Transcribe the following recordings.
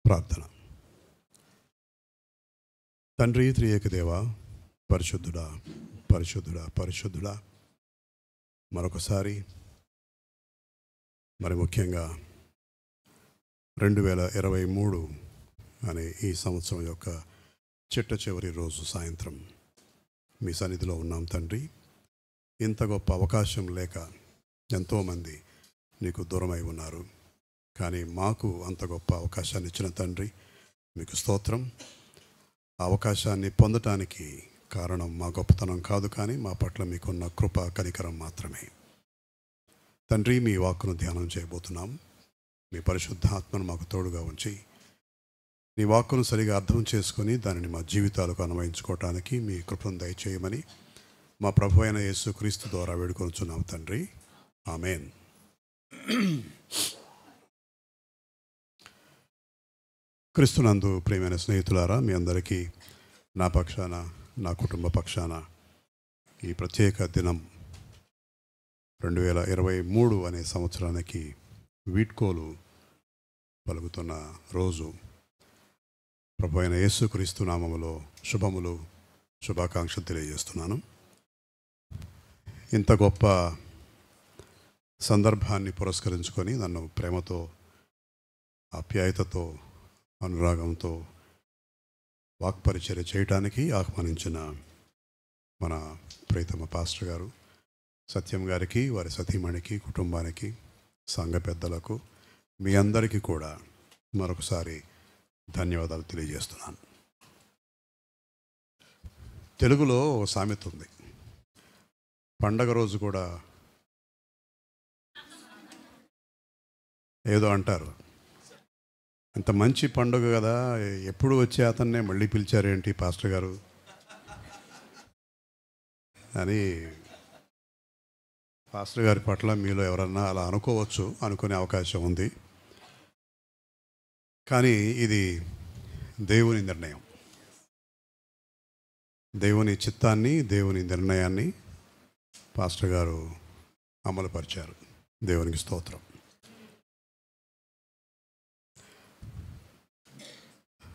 ప్రార్థన. తండ్రి త్రియేక దేవ, పరిశుద్ధుడా పరిశుద్ధుడా పరిశుద్ధుడా, మరొకసారి మరి ముఖ్యంగా 2023 అనే ఈ సంవత్సరం యొక్క చిట్ట చివరి రోజు సాయంత్రం మీ సన్నిధిలో ఉన్నాం తండ్రి. ఇంత గొప్ప అవకాశం లేక ఎంతోమంది నీకు దూరమై ఉన్నారు, కానీ మాకు అంత గొప్ప అవకాశాన్ని ఇచ్చిన తండ్రి మీకు స్తోత్రం. ఆ అవకాశాన్ని పొందటానికి కారణం మా గొప్పతనం కాదు, కానీ మా పట్ల మీకున్న కృప కనికరం మాత్రమే. తండ్రి, మీ వాక్కును ధ్యానం చేయబోతున్నాం. మీ పరిశుద్ధాత్మను మాకు తోడుగా ఉంచి నీ వాక్కును సరిగా అర్థం చేసుకొని దానిని మా జీవితాలకు అన్వయించుకోవటానికి మీ కృపను దయచేయమని మా ప్రభు అయిన యేసుక్రీస్తు ద్వారా వేడుకొనుచున్నాం తండ్రి, ఆమేన్. క్రీస్తునందు ప్రియమైన స్నేహితులారా, మీ అందరికీ నా పక్షాన, నా కుటుంబ పక్షాన ఈ ప్రత్యేక దినం 2023 అనే సంవత్సరానికి వీడ్కోలు పలుకుతున్న రోజు ప్రభు అయిన యేసుక్రీస్తు నామములో శుభములు, శుభాకాంక్షలు తెలియజేస్తున్నాను. ఇంత గొప్ప సందర్భాన్ని పురస్కరించుకొని నన్ను ప్రేమతో, ఆప్యాయతతో, అనురాగంతో వాక్పరిచర్య చేయడానికి ఆహ్వానించిన మన ప్రియతమ పాస్టర్ గారు సత్యం గారికి, వారి సతీమణికి, కుటుంబానికి, సంఘ పెద్దలకు, మీ అందరికీ కూడా మరొకసారి ధన్యవాదాలు తెలియజేస్తున్నాను. తెలుగులో ఒక సామెత ఉంది, పండగ రోజు కూడా ఏదో అంటారు, అంత మంచి పండుగ కదా, ఎప్పుడు వచ్చే అతన్నే మళ్ళీ పిలిచారేంటి పాస్టర్ గారు అని పాస్టర్ గారి పట్ల మీలో ఎవరన్నా అలా అనుకోవచ్చు, అనుకునే అవకాశం ఉంది. కానీ ఇది దేవుని నిర్ణయం, దేవుని చిత్తాన్ని, దేవుని నిర్ణయాన్ని పాస్టర్ గారు అమలుపరిచారు. దేవునికి స్తోత్రం.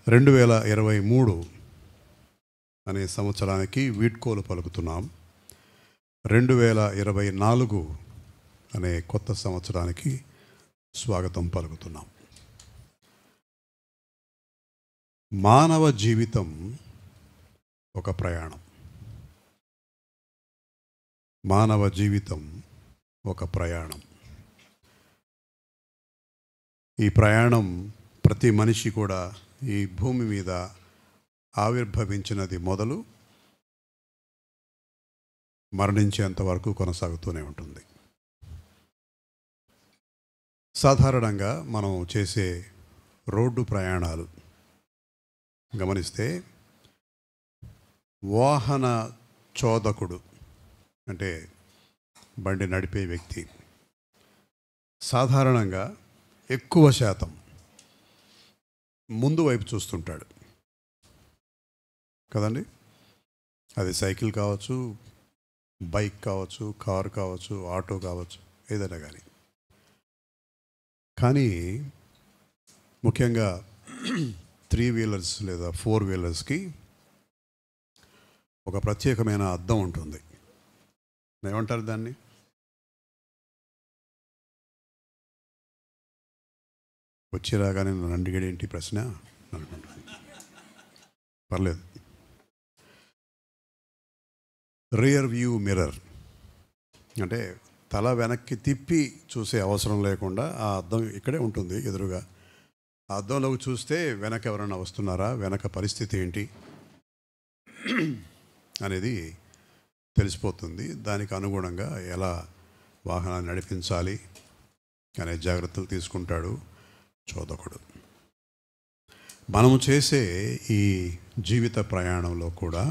2023 అనే సంవత్సరానికి వీడ్కోలు పలుకుతున్నాం. 2024 అనే కొత్త సంవత్సరానికి స్వాగతం పలుకుతున్నాం. మానవ జీవితం ఒక ప్రయాణం. మానవ జీవితం ఒక ప్రయాణం. ఈ ప్రయాణం ప్రతి మనిషి కూడా ఈ భూమి మీద ఆవిర్భవించినది మొదలు మరణించేంత వరకు కొనసాగుతూనే ఉంటుంది. సాధారణంగా మనం చేసే రోడ్డు ప్రయాణాలు గమనిస్తే వాహన చోదకుడు అంటే బండి నడిపే వ్యక్తి సాధారణంగా ఎక్కువ శాతం ముందు వైపు చూస్తుంటాడు కదండి. అది సైకిల్ కావచ్చు, బైక్ కావచ్చు, కారు కావచ్చు, ఆటో కావచ్చు, ఏదైనా కానీ ముఖ్యంగా 3 వీలర్స్ లేదా 4 వీలర్స్కి ఒక ప్రత్యేకమైన అద్దం ఉంటుంది. ఏమంటారు దాన్ని? వచ్చి రాగానే నన్ను అడిగేంటి ప్రశ్న అనుకుంటాను. పర్లేదు. రియర్ వ్యూ మిర్రర్ అంటే తల వెనక్కి తిప్పి చూసే అవసరం లేకుండా ఆ అద్దం ఇక్కడే ఉంటుంది ఎదురుగా. ఆ అద్దంలోకి చూస్తే వెనక ఎవరైనా వస్తున్నారా, వెనక పరిస్థితి ఏంటి అనేది తెలిసిపోతుంది. దానికి అనుగుణంగా ఎలా వాహనాన్ని నడిపించాలి అనే జాగ్రత్తలు తీసుకుంటాడు చోదకుడు. మనము చేసే ఈ జీవిత ప్రయాణంలో కూడా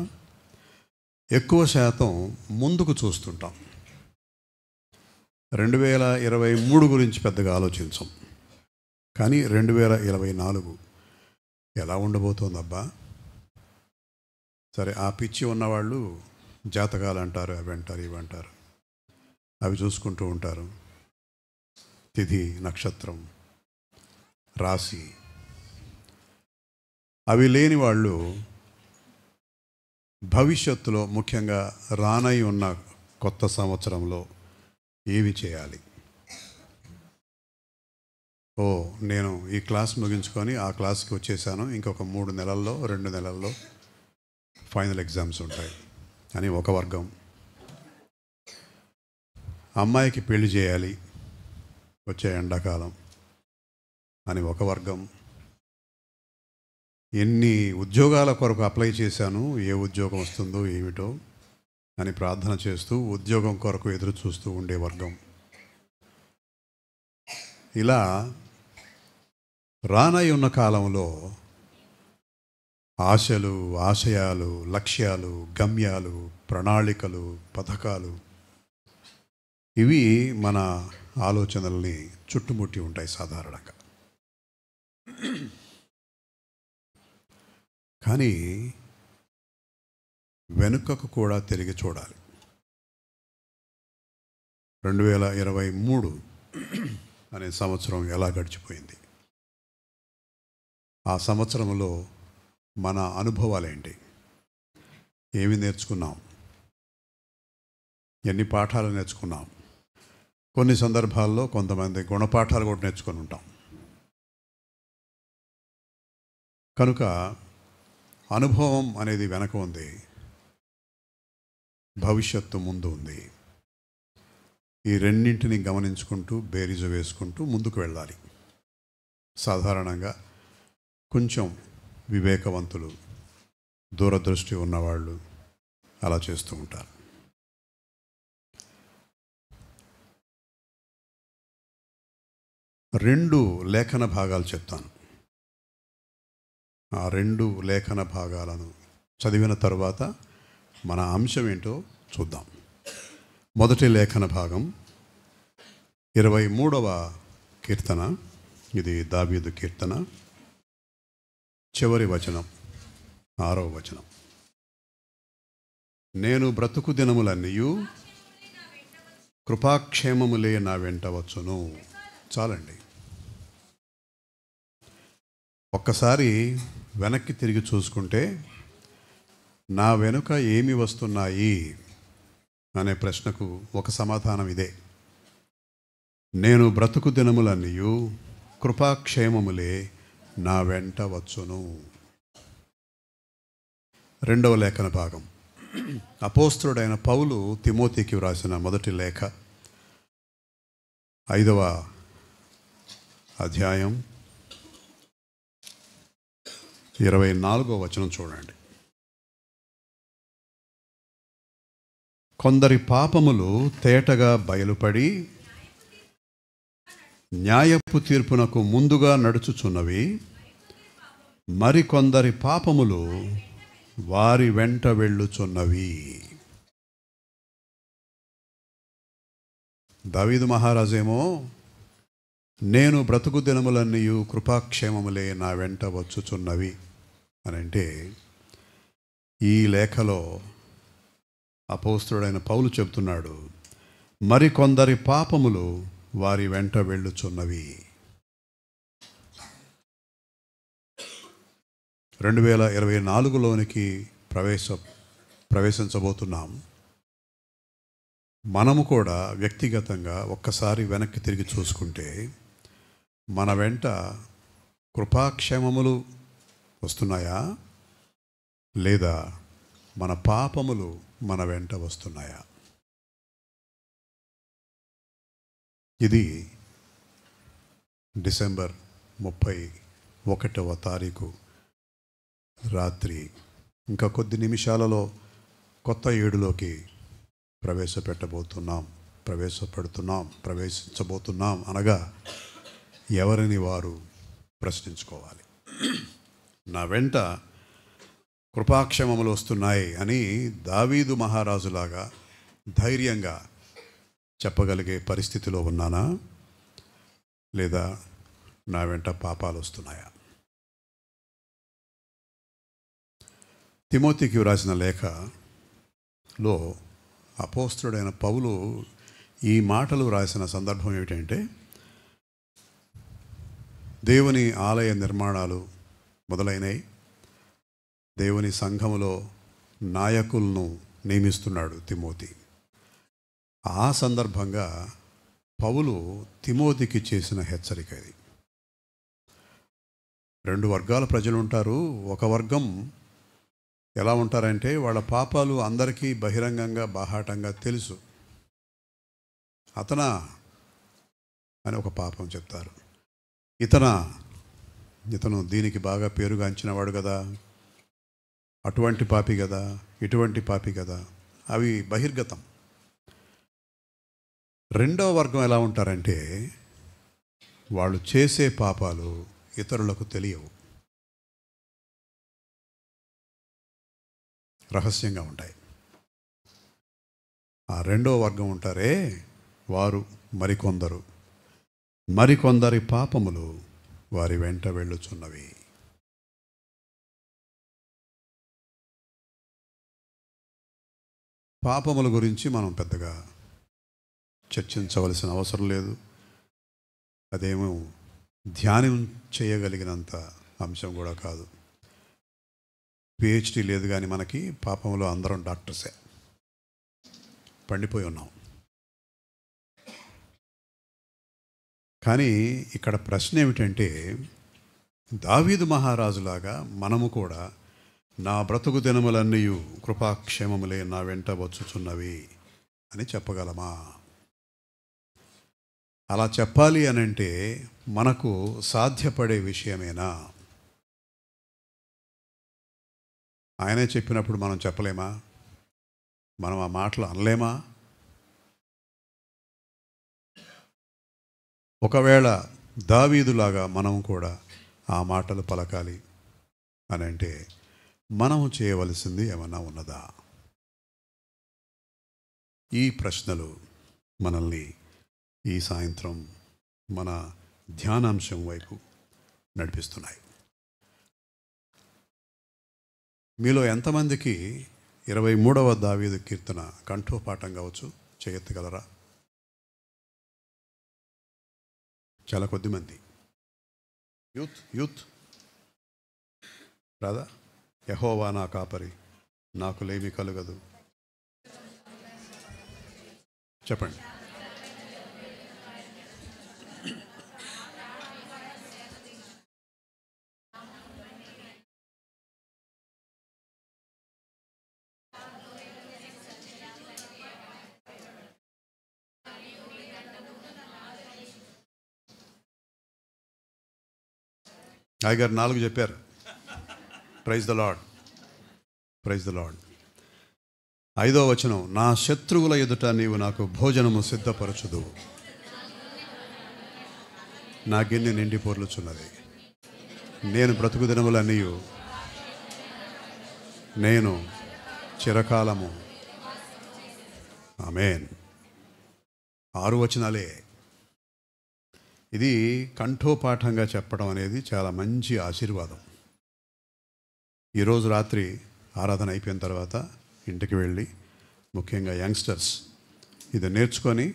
ఎక్కువ శాతం ముందుకు చూస్తుంటాం. 2023 గురించి పెద్దగా ఆలోచించం, కానీ 2024 ఎలా ఉండబోతోందబ్బా. సరే, ఆ పిచ్చి ఉన్నవాళ్ళు జాతకాలు అంటారు, అవి అంటారు, ఇవి అంటారు, అవి చూసుకుంటూ ఉంటారు. తిథి, నక్షత్రం, రాశి, అవి లేని వాళ్ళు భవిష్యత్తులో, ముఖ్యంగా రానై ఉన్న కొత్త సంవత్సరంలో ఏవి చేయాలి? నేను ఈ క్లాస్ ముగించుకొని ఆ క్లాస్కి వచ్చేసాను, ఇంకొక 3 నెలల్లో 2 నెలల్లో ఫైనల్ ఎగ్జామ్స్ ఉంటాయి అని ఒక వర్గం. అమ్మాయికి పెళ్లి చేయాలి వచ్చే ఎండాకాలం అని ఒక వర్గం. ఎన్ని ఉద్యోగాల కొరకు అప్లై చేశాను, ఏ ఉద్యోగం వస్తుందో ఏమిటో అని ప్రార్థన చేస్తూ ఉద్యోగం కొరకు ఎదురు చూస్తూ ఉండే వర్గం. ఇలా రానై ఉన్న కాలంలో ఆశలు, ఆశయాలు, లక్ష్యాలు, గమ్యాలు, ప్రణాళికలు, పథకాలు ఇవి మన ఆలోచనల్ని చుట్టుముట్టి ఉంటాయి సాధారణంగా. కానీ వెనుకకు కూడా తిరిగి చూడాలి. 2023 అనే సంవత్సరం ఎలా గడిచిపోయింది? ఆ సంవత్సరంలో మన అనుభవాలేంటి? ఏమి నేర్చుకున్నాం? ఎన్ని పాఠాలు నేర్చుకున్నాం? కొన్ని సందర్భాల్లో కొంతమంది గుణపాఠాలు కూడా నేర్చుకొని ఉంటాం. కనుక అనుభవం అనేది వెనక ఉంది, భవిష్యత్తు ముందు ఉంది. ఈ రెండింటిని గమనించుకుంటూ బేరీజు వేసుకుంటూ ముందుకు వెళ్ళాలి. సాధారణంగా కొంచెం వివేకవంతులు, దూరదృష్టి ఉన్నవాళ్ళు అలా చేస్తూ ఉంటారు. రెండు లేఖన భాగాలు చెప్తాను. ఆ 2 లేఖన భాగాలను చదివిన తరువాత మన అంశం ఏంటో చూద్దాం. మొదటి లేఖన భాగం 23వ కీర్తన. ఇది దావీదు కీర్తన. చివరి వచనం 6వ వచనం. నేను బ్రతుకు దినములన్నీయు కృపాక్షేమములే నా వెంట వచ్చును. చాలండి. ఒక్కసారి వెనక్కి తిరిగి చూసుకుంటే నా వెనుక ఏమి వస్తున్నాయి అనే ప్రశ్నకు ఒక సమాధానం ఇదే. నేను బ్రతుకు దినములన్నీయు కృపాక్షేమములే నా వెంట వచ్చును. 2వ లేఖన భాగం అపోస్తలుడైన పౌలు తిమోతికి వ్రాసిన మొదటి లేఖ 5వ అధ్యాయం 24వ వచనం చూడండి. కొందరి పాపములు తేటగా బయలుపడి న్యాయపు తీర్పునకు ముందుగా నడుచుచున్నవి, మరికొందరి పాపములు వారి వెంట వెళ్ళుచున్నవి. దావీదు మహారాజేమో నేను బ్రతుకు దినములన్నీయు కృపాక్షేమములే నా వెంట వచ్చుచున్నవి అని అంటే, ఈ లేఖలో అపోస్తలుడైన పౌలు చెబుతున్నాడు, మరికొందరి పాపములు వారి వెంట వెళ్ళుచున్నవి. 2024లోనికి ప్రవేశించబోతున్నాం. మనము కూడా వ్యక్తిగతంగా ఒక్కసారి వెనక్కి తిరిగి చూసుకుంటే మన వెంట కృపాక్షేమములు వస్తున్నాయా, లేదా మన పాపములు మన వెంట వస్తున్నాయా? ఇది డిసెంబర్ 31వ తారీఖు రాత్రి. ఇంకా కొద్ది నిమిషాలలో కొత్త ఏడులోకి ప్రవేశించబోతున్నాం అనగా ఎవరిని వారు ప్రశ్నించుకోవాలి. నా వెంట కృపాక్షేమములు వస్తున్నాయి అని దావీదు మహారాజులాగా ధైర్యంగా చెప్పగలిగే పరిస్థితిలో ఉన్నానా, లేదా నా వెంట పాపాలు వస్తున్నాయా? తిమోతికి వ్రాసిన లేఖలో అపోస్తలుడైన పౌలు ఈ మాటలు రాసిన సందర్భం ఏమిటంటే, దేవుని ఆలయ నిర్మాణాలు మొదలైనవి. దేవుని సంఘములో నాయకులను నియమిస్తున్నాడు తిమోతి. ఆ సందర్భంగా పౌలు తిమోతికి చేసిన హెచ్చరిక ఇది. రెండు వర్గాల ప్రజలు ఉంటారు. ఒక వర్గం ఎలా ఉంటారంటే వాళ్ళ పాపాలు అందరికీ బహిరంగంగా బాహాటంగా తెలుసు. అతనా అని ఒక పాపం చెప్తారు. ఇతను దీనికి బాగా పేరుగాంచినవాడు కదా, అటువంటి పాపి కదా, ఇటువంటి పాపి కదా, అవి బహిర్గతం. రెండవ వర్గం ఎలా ఉంటారంటే వాళ్ళు చేసే పాపాలు ఇతరులకు తెలియవు, రహస్యంగా ఉంటాయి. ఆ రెండో వర్గం ఉంటారే వారు మరికొందరి పాపములు వారి వెంట వెళ్ళుచున్నవి. పాపముల గురించి మనం పెద్దగా చర్చించవలసిన అవసరం లేదు. అదేమో ధ్యానం చేయగలిగినంత అంశం కూడా కాదు. పిహెచ్డి లేదు కానీ మనకి పాపంలో అందరం డాక్టర్సే, పండిపోయి ఉన్నాం. కానీ ఇక్కడ ప్రశ్న ఏమిటంటే, దావీదు మహారాజులాగా మనము కూడా నా బ్రతుకు దినములన్నీ కృపాక్షేమములే నా వెంట వచ్చుచున్నవి అని చెప్పగలమా? అలా చెప్పాలి అనంటే మనకు సాధ్యపడే విషయమేనా? ఆయనే చెప్పినప్పుడు మనం చెప్పలేమా? మనం ఆ మాటలు అనలేమా? ఒకవేళ దావీదులాగా మనం కూడా ఆ మాటలు పలకాలి అని అంటే మనము చేయవలసింది ఏమన్నా ఉన్నదా? ఈ ప్రశ్నలు మనల్ని ఈ సాయంత్రం మన ధ్యానాంశం వైపు నడిపిస్తున్నాయి. మీలో ఎంతమందికి 23వ దావీదు కీర్తన కంఠోపాఠం కావచ్చు? చేయెత్తగలరా? చాలా కొద్దిమంది. యూత్ రాదా? యెహోవా నా కాపరి, నాకు లేమి కలుగదు. చెప్పండి. గారు 4 చెప్పారు. Praise the lord, praise the lord. 5వ వచనం, నా శత్రువుల ఎదుట నీవు నాకు భోజనము సిద్ధపరచుదు, నా గిన్నె నిండి పొర్లుచున్నది. నేను బ్రతుకు దినములన్నీ నేను చిరకాలము. ఆమేన్. 6 వచనాలే. ఇది కంఠోపాఠంగా చెప్పడం అనేది చాలా మంచి ఆశీర్వాదం. ఈరోజు రాత్రి ఆరాధన అయిపోయిన తర్వాత ఇంటికి వెళ్ళి, ముఖ్యంగా యంగ్స్టర్స్, ఇది నేర్చుకొని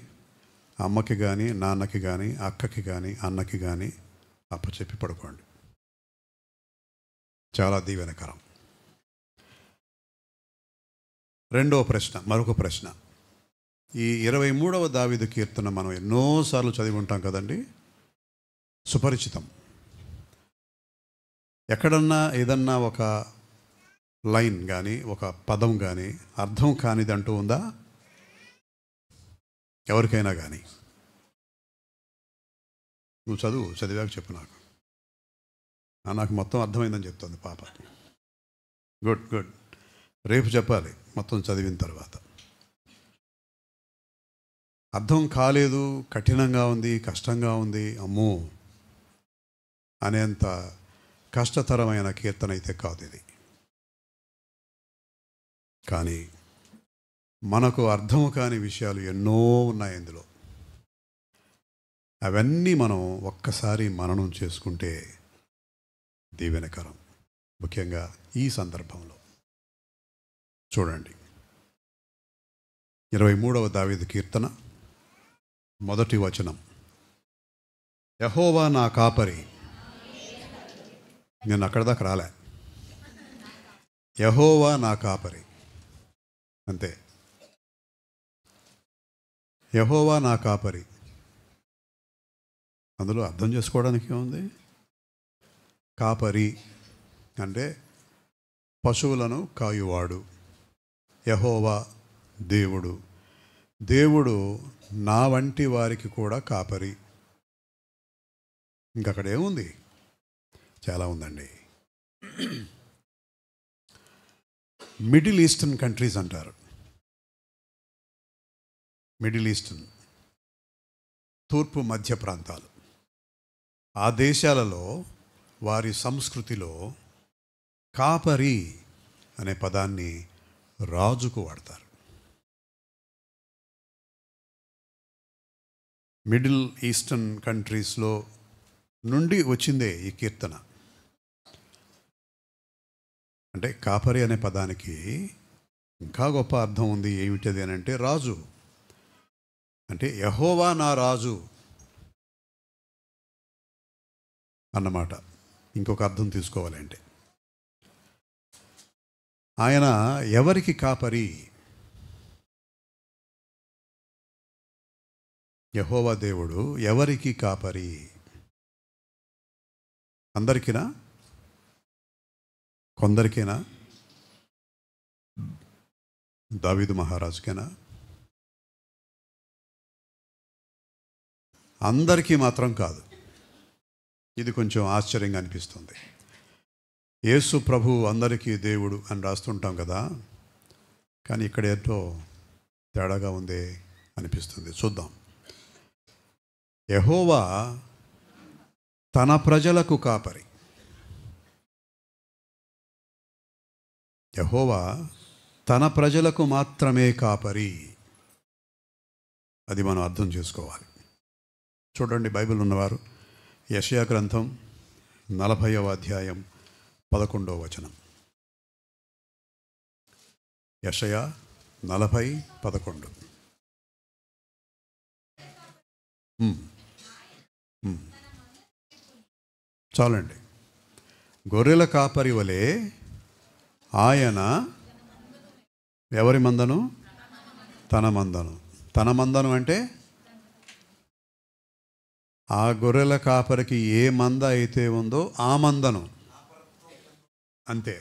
అమ్మకి కానీ, నాన్నకి కానీ, అక్కకి కానీ, అన్నకి కానీ అప్పచెప్పి పడుకోండి. చాలా దీవెనకరం. రెండవ ప్రశ్న, మరొక ప్రశ్న. ఈ 23వ దావీదు కీర్తన మనం ఎన్నోసార్లు చదివి ఉంటాం కదండి, సుపరిచితం. ఎక్కడన్నా ఏదన్నా ఒక లైన్ కానీ, ఒక పదం కానీ అర్థం కానిది అంటూ ఉందా? ఎవరికైనా కానీ. నువ్వు చదివాక చెప్పు నాకు. నాకు మొత్తం అర్థమైందని చెప్తుంది పాప. గుడ్. రేపు చెప్పాలి మొత్తం చదివిన తర్వాత. అర్థం కాలేదు, కఠినంగా ఉంది, కష్టంగా ఉంది, అమ్మో అనేంత కష్టతరమైన కీర్తన అయితే కాదు ఇది. కానీ మనకు అర్థం కాని విషయాలు ఎన్నో ఉన్నాయి ఇందులో. అవన్నీ మనం ఒక్కసారి మననం చేసుకుంటే దీవెనకరం. ముఖ్యంగా ఈ సందర్భంలో చూడండి, 23వ దావీదు కీర్తన 1వ వచనం, యెహోవా నా కాపరి. నేను అక్కడ దాకా రాలే. యెహోవా నా కాపరి, అంతే. యెహోవా నా కాపరి, అందులో అర్థం చేసుకోవడానికి ఏముంది? కాపరి అంటే పశువులను కాయువాడు. యెహోవా దేవుడు, దేవుడు నా వంటి వారికి కూడా కాపరి. ఇంకక్కడ ఏముంది? చాలా ఉందండి. మిడిల్ ఈస్టర్న్ కంట్రీస్ అంటారు. మిడిల్ ఈస్టర్న్, తూర్పు మధ్య ప్రాంతాలు, ఆ దేశాలలో వారి సంస్కృతిలో కాపరి అనే పదాన్ని రాజుకు వాడతారు. మిడిల్ ఈస్టర్న్ కంట్రీస్లో నుండి వచ్చిందే ఈ కీర్తన. అంటే కాపరి అనే పదానికి ఇంకా గొప్ప అర్థం ఉంది. ఏమిటది అని అంటే రాజు. అంటే యెహోవా నా రాజు అన్నమాట. ఇంకొక అర్థం తీసుకోవాలంటే ఆయన ఎవరికి కాపరి? యెహోవా దేవుడు ఎవరికి కాపరి? అందరికినా? కొందరికేనా? దావీదు మహారాజుకేనా? అందరికీ మాత్రం కాదు. ఇది కొంచెం ఆశ్చర్యంగా అనిపిస్తుంది. యేసు ప్రభు అందరికీ దేవుడు అని రాస్తుంటాం కదా, కానీ ఇక్కడ ఏంటో తేడాగా ఉంది అనిపిస్తుంది. చూద్దాం. యెహోవా తన ప్రజలకు కాపరి. యెహోవా తన ప్రజలకు మాత్రమే కాపరి. అది మనం అర్థం చేసుకోవాలి. చూడండి, బైబిల్ ఉన్నవారు యెషయా గ్రంథం 40వ అధ్యాయం 11వ వచనం. యెషయా 40:11. చాలండి. గొర్రెల కాపరి వలె ఆయన ఎవరి మందను? తన మందను. తన మందను అంటే ఆ గొర్రెల కాపరికి ఏ మంద అయితే ఉందో ఆ మందను, అంతే.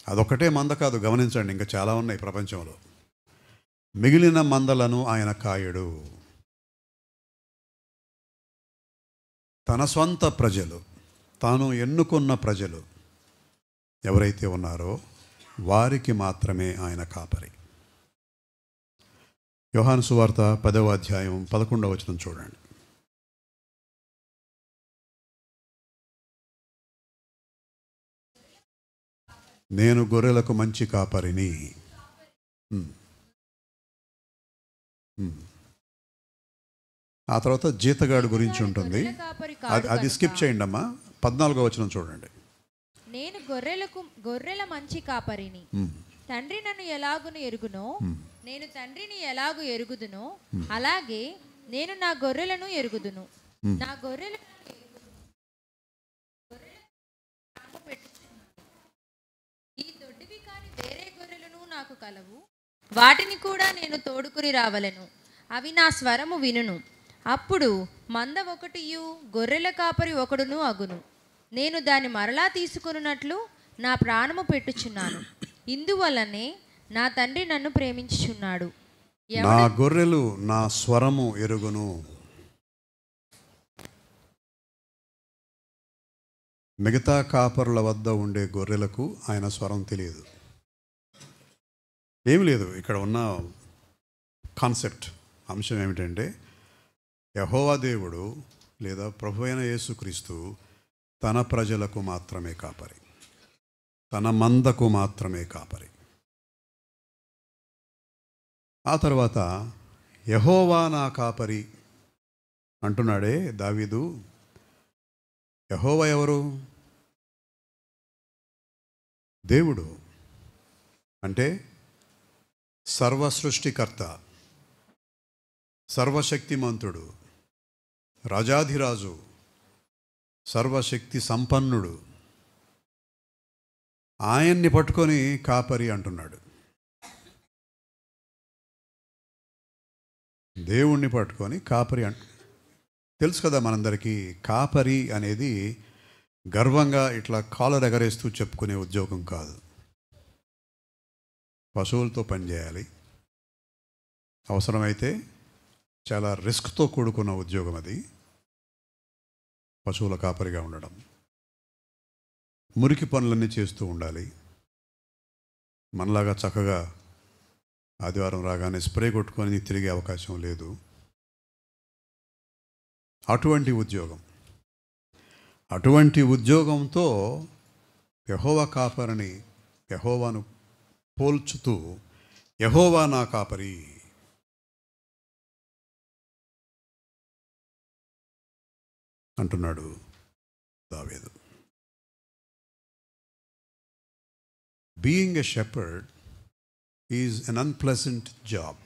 అదొక్కటే మంద కాదు, గమనించండి, ఇంకా చాలా ఉన్నాయి ప్రపంచంలో. మిగిలిన మందలను ఆయన కాయడు. తన స్వంత ప్రజలు, తాను ఎన్నుకున్న ప్రజలు ఎవరైతే ఉన్నారో వారికి మాత్రమే ఆయన కాపరి. యోహాను సువార్త 10వ అధ్యాయం 11వ వచనం చూడండి. నేను గొర్రెలకు మంచి కాపరిని. ఆ తర్వాత జీతగాడు గురించి ఉంటుంది. అది స్కిప్ చేయండి అమ్మా. 14వ వచనం చూడండి. నేను గొర్రెల మంచి కాపరిని. తండ్రి నన్ను ఎలాగును ఎరుగునో, నేను తండ్రిని ఎలాగు ఎరుగుదునో, అలాగే నేను నా గొర్రెలను ఎరుగుదును. నా గొర్రెలను ఈ దొడ్డివి కాని వేరే గొర్రెలను నాకు కలవు. వాటిని కూడా నేను తోడుకుని రావలెను. అవి నా స్వరము వినును. అప్పుడు మంద ఒకటియు గొర్రెల కాపరి ఒకడును అగును. నేను దాన్ని మరలా తీసుకొనున్నట్లు నా ప్రాణము పెట్టుచున్నాను. ఇందువల్లనే నా తండ్రి నన్ను ప్రేమించుచున్నాడు. నా గొర్రెలు నా స్వరము ఎరుగును. మిగతా కాపరుల వద్ద ఉండే గొర్రెలకు ఆయన స్వరం తెలియదు. ఏమి లేదు. ఇక్కడ ఉన్న కాన్సెప్ట్, అంశం ఏమిటంటే యెహోవా దేవుడు లేదా ప్రభు అయిన యేసుక్రీస్తు తన ప్రజలకు మాత్రమే కాపరి, తన మందకు మాత్రమే కాపరి. ఆ తర్వాత యెహోవా నా కాపరి అంటున్నాడే దావీదు. యెహోవా ఎవరు? దేవుడు. అంటే సర్వ సృష్టికర్త, సర్వశక్తిమంతుడు, రాజాధిరాజు, సర్వశక్తి సంపన్నుడు. ఆయన్ని పట్టుకొని కాపరి అంటున్నాడు. దేవుణ్ణి పట్టుకొని కాపరి తెలుసు కదా మనందరికీ, కాపరి అనేది గర్వంగా ఇట్లా కాలర్ ఎగరేస్తూ చెప్పుకునే ఉద్యోగం కాదు. పశువులతో పనిచేయాలి, అవసరమైతే చాలా రిస్క్తో కూడుకున్న ఉద్యోగం అది, పశువుల కాపరిగా ఉండడం. మురికి పనులన్నీ చేస్తూ ఉండాలి. మనలాగా చక్కగా ఆదివారం రాగానే స్ప్రే కొట్టుకొని తిరిగే అవకాశం లేదు. అటువంటి ఉద్యోగంతో యెహోవా కాపరిని యెహోవాను పోల్చుతూ యెహోవా నా కాపరి అంటున్నాడు దావీదు. Being a shepherd is an unpleasant job.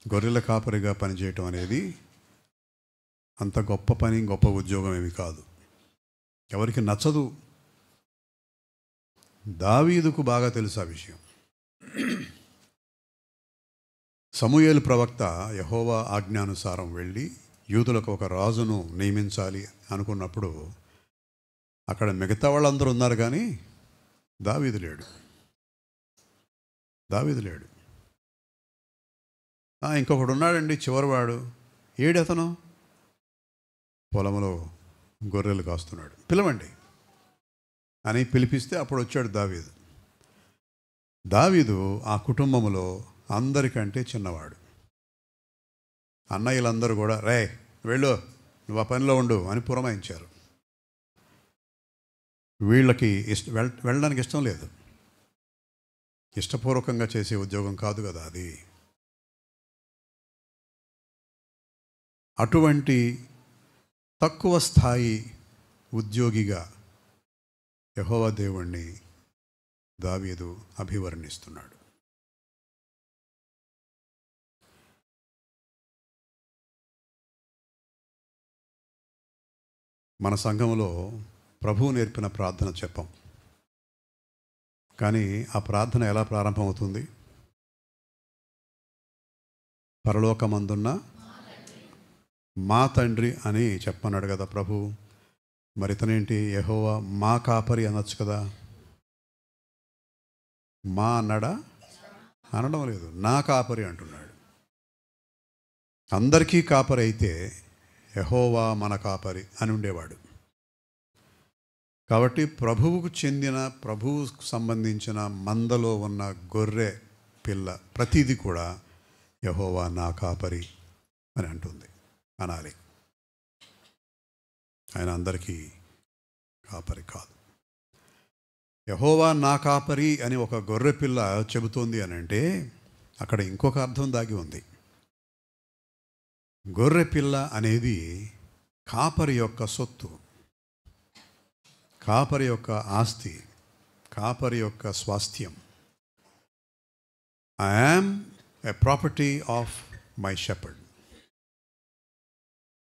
గొర్రెల కాపరిగా పనిచేయటం అనేది అంత గొప్ప పని, గొప్ప ఉద్యోగం ఏమి కాదు. ఎవరికి నచ్చదు. దావీదుకు బాగా తెలుసు ఆ విషయం. సమూయేలు ప్రవక్త యెహోవా ఆజ్ఞానుసారం వెళ్ళి యూదులకు ఒక రాజును నియమించాలి అనుకున్నప్పుడు అక్కడ మిగతా వాళ్ళందరూ ఉన్నారు, కానీ దావీదు లేడు. ఇంకొకడు ఉన్నాడండి చివరివాడు. ఏడతను పొలంలో గొర్రెలు కాస్తున్నాడు, పిలవండి అని పిలిపిస్తే అప్పుడు వచ్చాడు దావీదు ఆ కుటుంబంలో అందరికంటే చిన్నవాడు. అన్నయ్యలందరూ కూడా రే వెళ్ళు, నువ్వు ఆ పనిలో ఉండు అని పురమాయించారు. వీళ్ళకి వెళ్ళడానికి ఇష్టం లేదు. ఇష్టపూర్వకంగా చేసే ఉద్యోగం కాదు కదా అది. అటువంటి తక్కువ స్థాయి ఉద్యోగిగా యెహోవా దేవుణ్ణి దావీదు అభివర్ణిస్తున్నాడు. మన సంఘంలో ప్రభువు నేర్పిన ప్రార్థన చెప్పం, కానీ ఆ ప్రార్థన ఎలా ప్రారంభమవుతుంది? పరలోకమందున్న మా తండ్రి అని చెప్పన్నాడు కదా ప్రభు. మరి ఇతనేంటి యెహోవా మా కాపరి అనొచ్చు కదా. మా అన్నాడా? అనడం లేదు, నా కాపరి అంటున్నాడు. అందరికీ కాపరి అయితే యెహోవా మన కాపరి అని ఉండేవాడు. కాబట్టి ప్రభువుకు చెందిన, ప్రభువుకు సంబంధించిన మందలో ఉన్న గొర్రె పిల్ల ప్రతిదీ కూడా యెహోవా నా కాపరి అని అనాలి. ఆయన అందరికీ కాపరి కాదు. యెహోవా నా కాపరి అని ఒక గొర్రె పిల్ల చెబుతోంది అని అంటే అక్కడ ఇంకొక అర్థం దాగి ఉంది. గొర్రె పిల్ల అనేది కాపరి యొక్క సొత్తు, కాపరి యొక్క ఆస్తి, కాపరి యొక్క స్వాస్థ్యం. I am a property of my shepherd.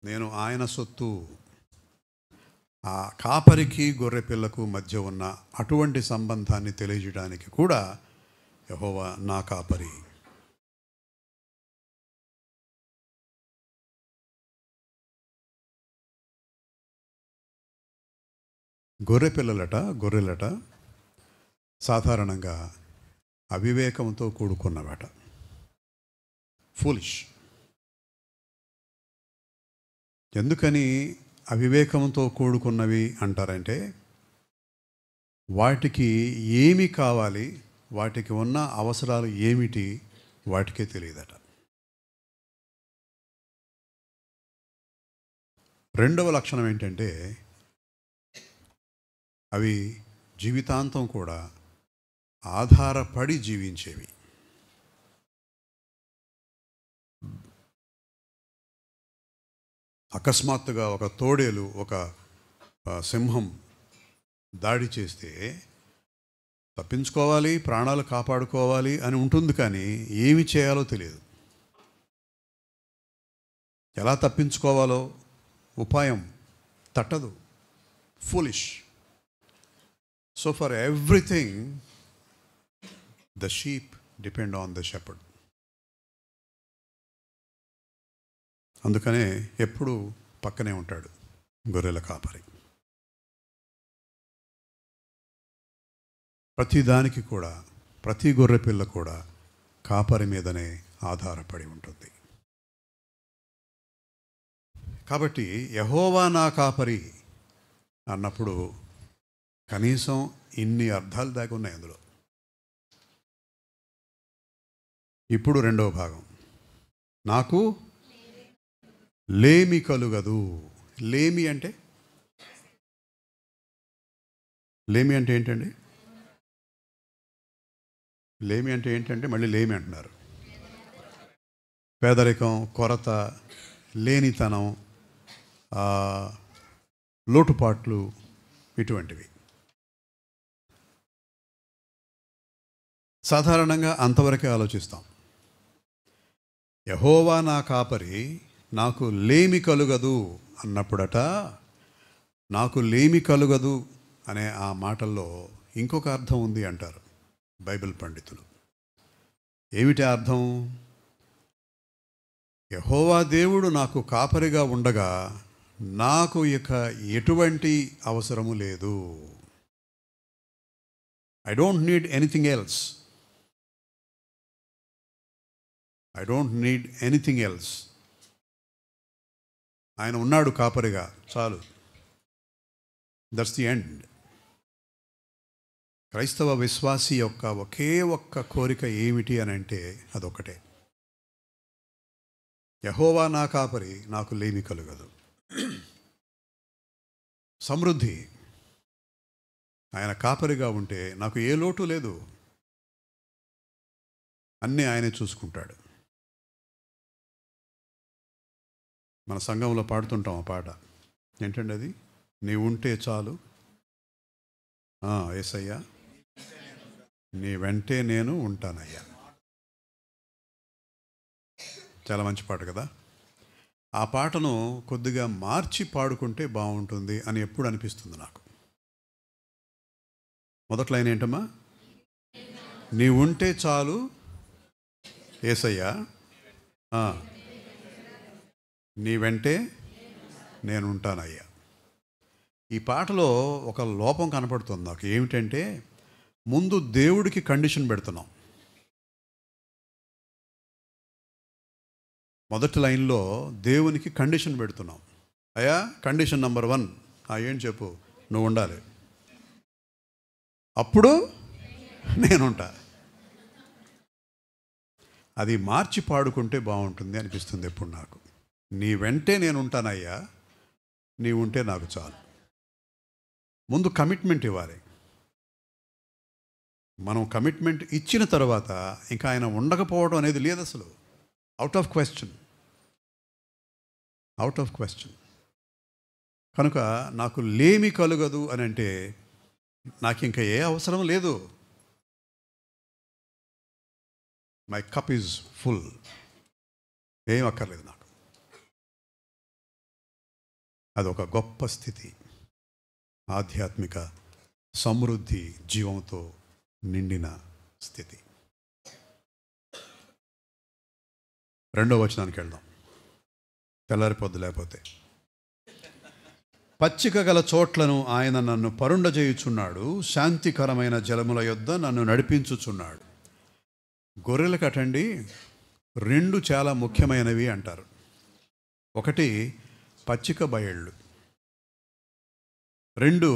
నేను ఆయన సొత్తు. ఆ కాపరికి గొర్రె పిల్లకు మధ్య ఉన్న అటువంటి సంబంధాన్ని తెలియజేయడానికి కూడా యెహోవా నా కాపరి. గొర్రెలట సాధారణంగా అవివేకంతో కూడుకున్నవాట, ఫూలిష్. ఎందుకని అవివేకంతో కూడుకున్నవి అంటారంటే వాటికి ఏమి కావాలి, వాటికి ఉన్న అవసరాలు ఏమిటి వాటికే తెలియదట. రెండవ లక్షణం ఏంటంటే అవి జీవితాంతం కూడా ఆధారపడి జీవించేవి. అకస్మాత్తుగా ఒక తోడేలు, ఒక సింహం దాడి చేస్తే తప్పించుకోవాలి, ప్రాణాలు కాపాడుకోవాలి అని ఉంటుంది, కానీ ఏమి చేయాలో తెలియదు. ఎలా తప్పించుకోవాలో ఉపాయం తట్టదు. Foolish. So for everything the sheep depend on the shepherd. అందుకనే ఎప్పుడు పక్కనే ఉంటాడు గొర్రెల కాపరి. ప్రతి దానికి కూడా, ప్రతి గొర్రె పిల్ల కూడా కాపరి మీదనే ఆధారపడి ఉంటుంది. కాబట్టి యెహోవా నా కాపరి అన్నప్పుడు కనీసం ఇన్ని అర్థాలు దాకా ఉన్నాయి అందులో. ఇప్పుడు రెండవ భాగం, నాకు లేమి కలుగదు. లేమి అంటే ఏంటండి? లేమి అంటే ఏంటంటే మళ్ళీ లేమి అంటున్నారు. పేదరికం, కొరత, లేనితనం, లోటుపాట్లు, ఇటువంటివి. సాధారణంగా అంతవరకే ఆలోచిస్తాం. యెహోవా నా కాపరి, నాకు లేమి కలుగదు అన్నప్పుడట, నాకు లేమి కలుగదు అనే ఆ మాటల్లో ఇంకొక అర్థం ఉంది అంటారు బైబిల్ పండితులు. ఏమిటి అర్థం? యెహోవా దేవుడు నాకు కాపరిగా ఉండగా నాకు ఇక ఎటువంటి అవసరము లేదు. I don't need anything else. ఆయన ఉన్నాడు కాపరిగా, చాలు. That's the end. క్రైస్తవ విశ్వాసి యొక్క ఒకే ఒక్క కోరిక ఏమిటి అని అంటే అదొకటే, యెహోవా నా కాపరి, నాకు లేమి కలుగదు. సమృద్ధి. ఆయన కాపరిగా ఉంటే నాకు ఏ లోటు లేదు, అన్నీ ఆయనే చూసుకుంటాడు. మన సంఘంలో పాడుతుంటాం ఆ పాట, ఏంటండి అది? నీ ఉంటే చాలు యేసయ్యా, నీ వెంటే నేను ఉంటానయ్యా. చాలా మంచి పాట కదా. ఆ పాటను కొద్దిగా మార్చి పాడుకుంటే బాగుంటుంది అని ఎప్పుడు అనిపిస్తుంది నాకు. మొదటి లైన్ ఏంటమ్మా? నీ ఉంటే చాలు యేసయ్యా, నీ వెంటే నేను ఉంటానయ్యా. ఈ పాటలో ఒక లోపం కనపడుతుంది నాకు. ఏమిటంటే ముందు దేవుడికి కండిషన్ పెడుతున్నాం. మొదటి లైన్లో దేవునికి కండిషన్ పెడుతున్నాం. అయ్యా, కండిషన్ నెంబర్ 1, ఏం చెప్పు, నువ్వు ఉండాలి, అప్పుడు నేనుంటా. అది మార్చి పాడుకుంటే బాగుంటుంది అనిపిస్తుంది ఎప్పుడు నాకు. నీ వెంటే నేను ఉంటానయ్యా, నీ ఉంటే నాకు చాలు. ముందు కమిట్మెంట్ ఇవ్వాలి. మనం కమిట్మెంట్ ఇచ్చిన తర్వాత ఇంకా ఆయన ఉండకపోవడం అనేది లేదు అసలు. Out of question. కనుక నాకు లేమి కలుగదు అని అంటే నాకు ఇంకా ఏ అవసరం లేదు. మై కప్ ఈజ్ ఫుల్, ఏం అక్కర్లేదు నాకు. అదొక గొప్ప స్థితి, ఆధ్యాత్మిక సమృద్ధి, జీవంతో నిండిన స్థితి. రెండో వచనానికి వెళ్దాం, తెల్లారిపోద్దు లేకపోతే. పచ్చిక గల చోట్లను ఆయన నన్ను పరుండజేయుచున్నాడు, శాంతికరమైన జలముల యొద్ద నన్ను నడిపించుచున్నాడు. గొర్రెలకటండి 2 చాలా ముఖ్యమైనవి అంటారు. ఒకటి పచ్చిక బయళ్ళు, 2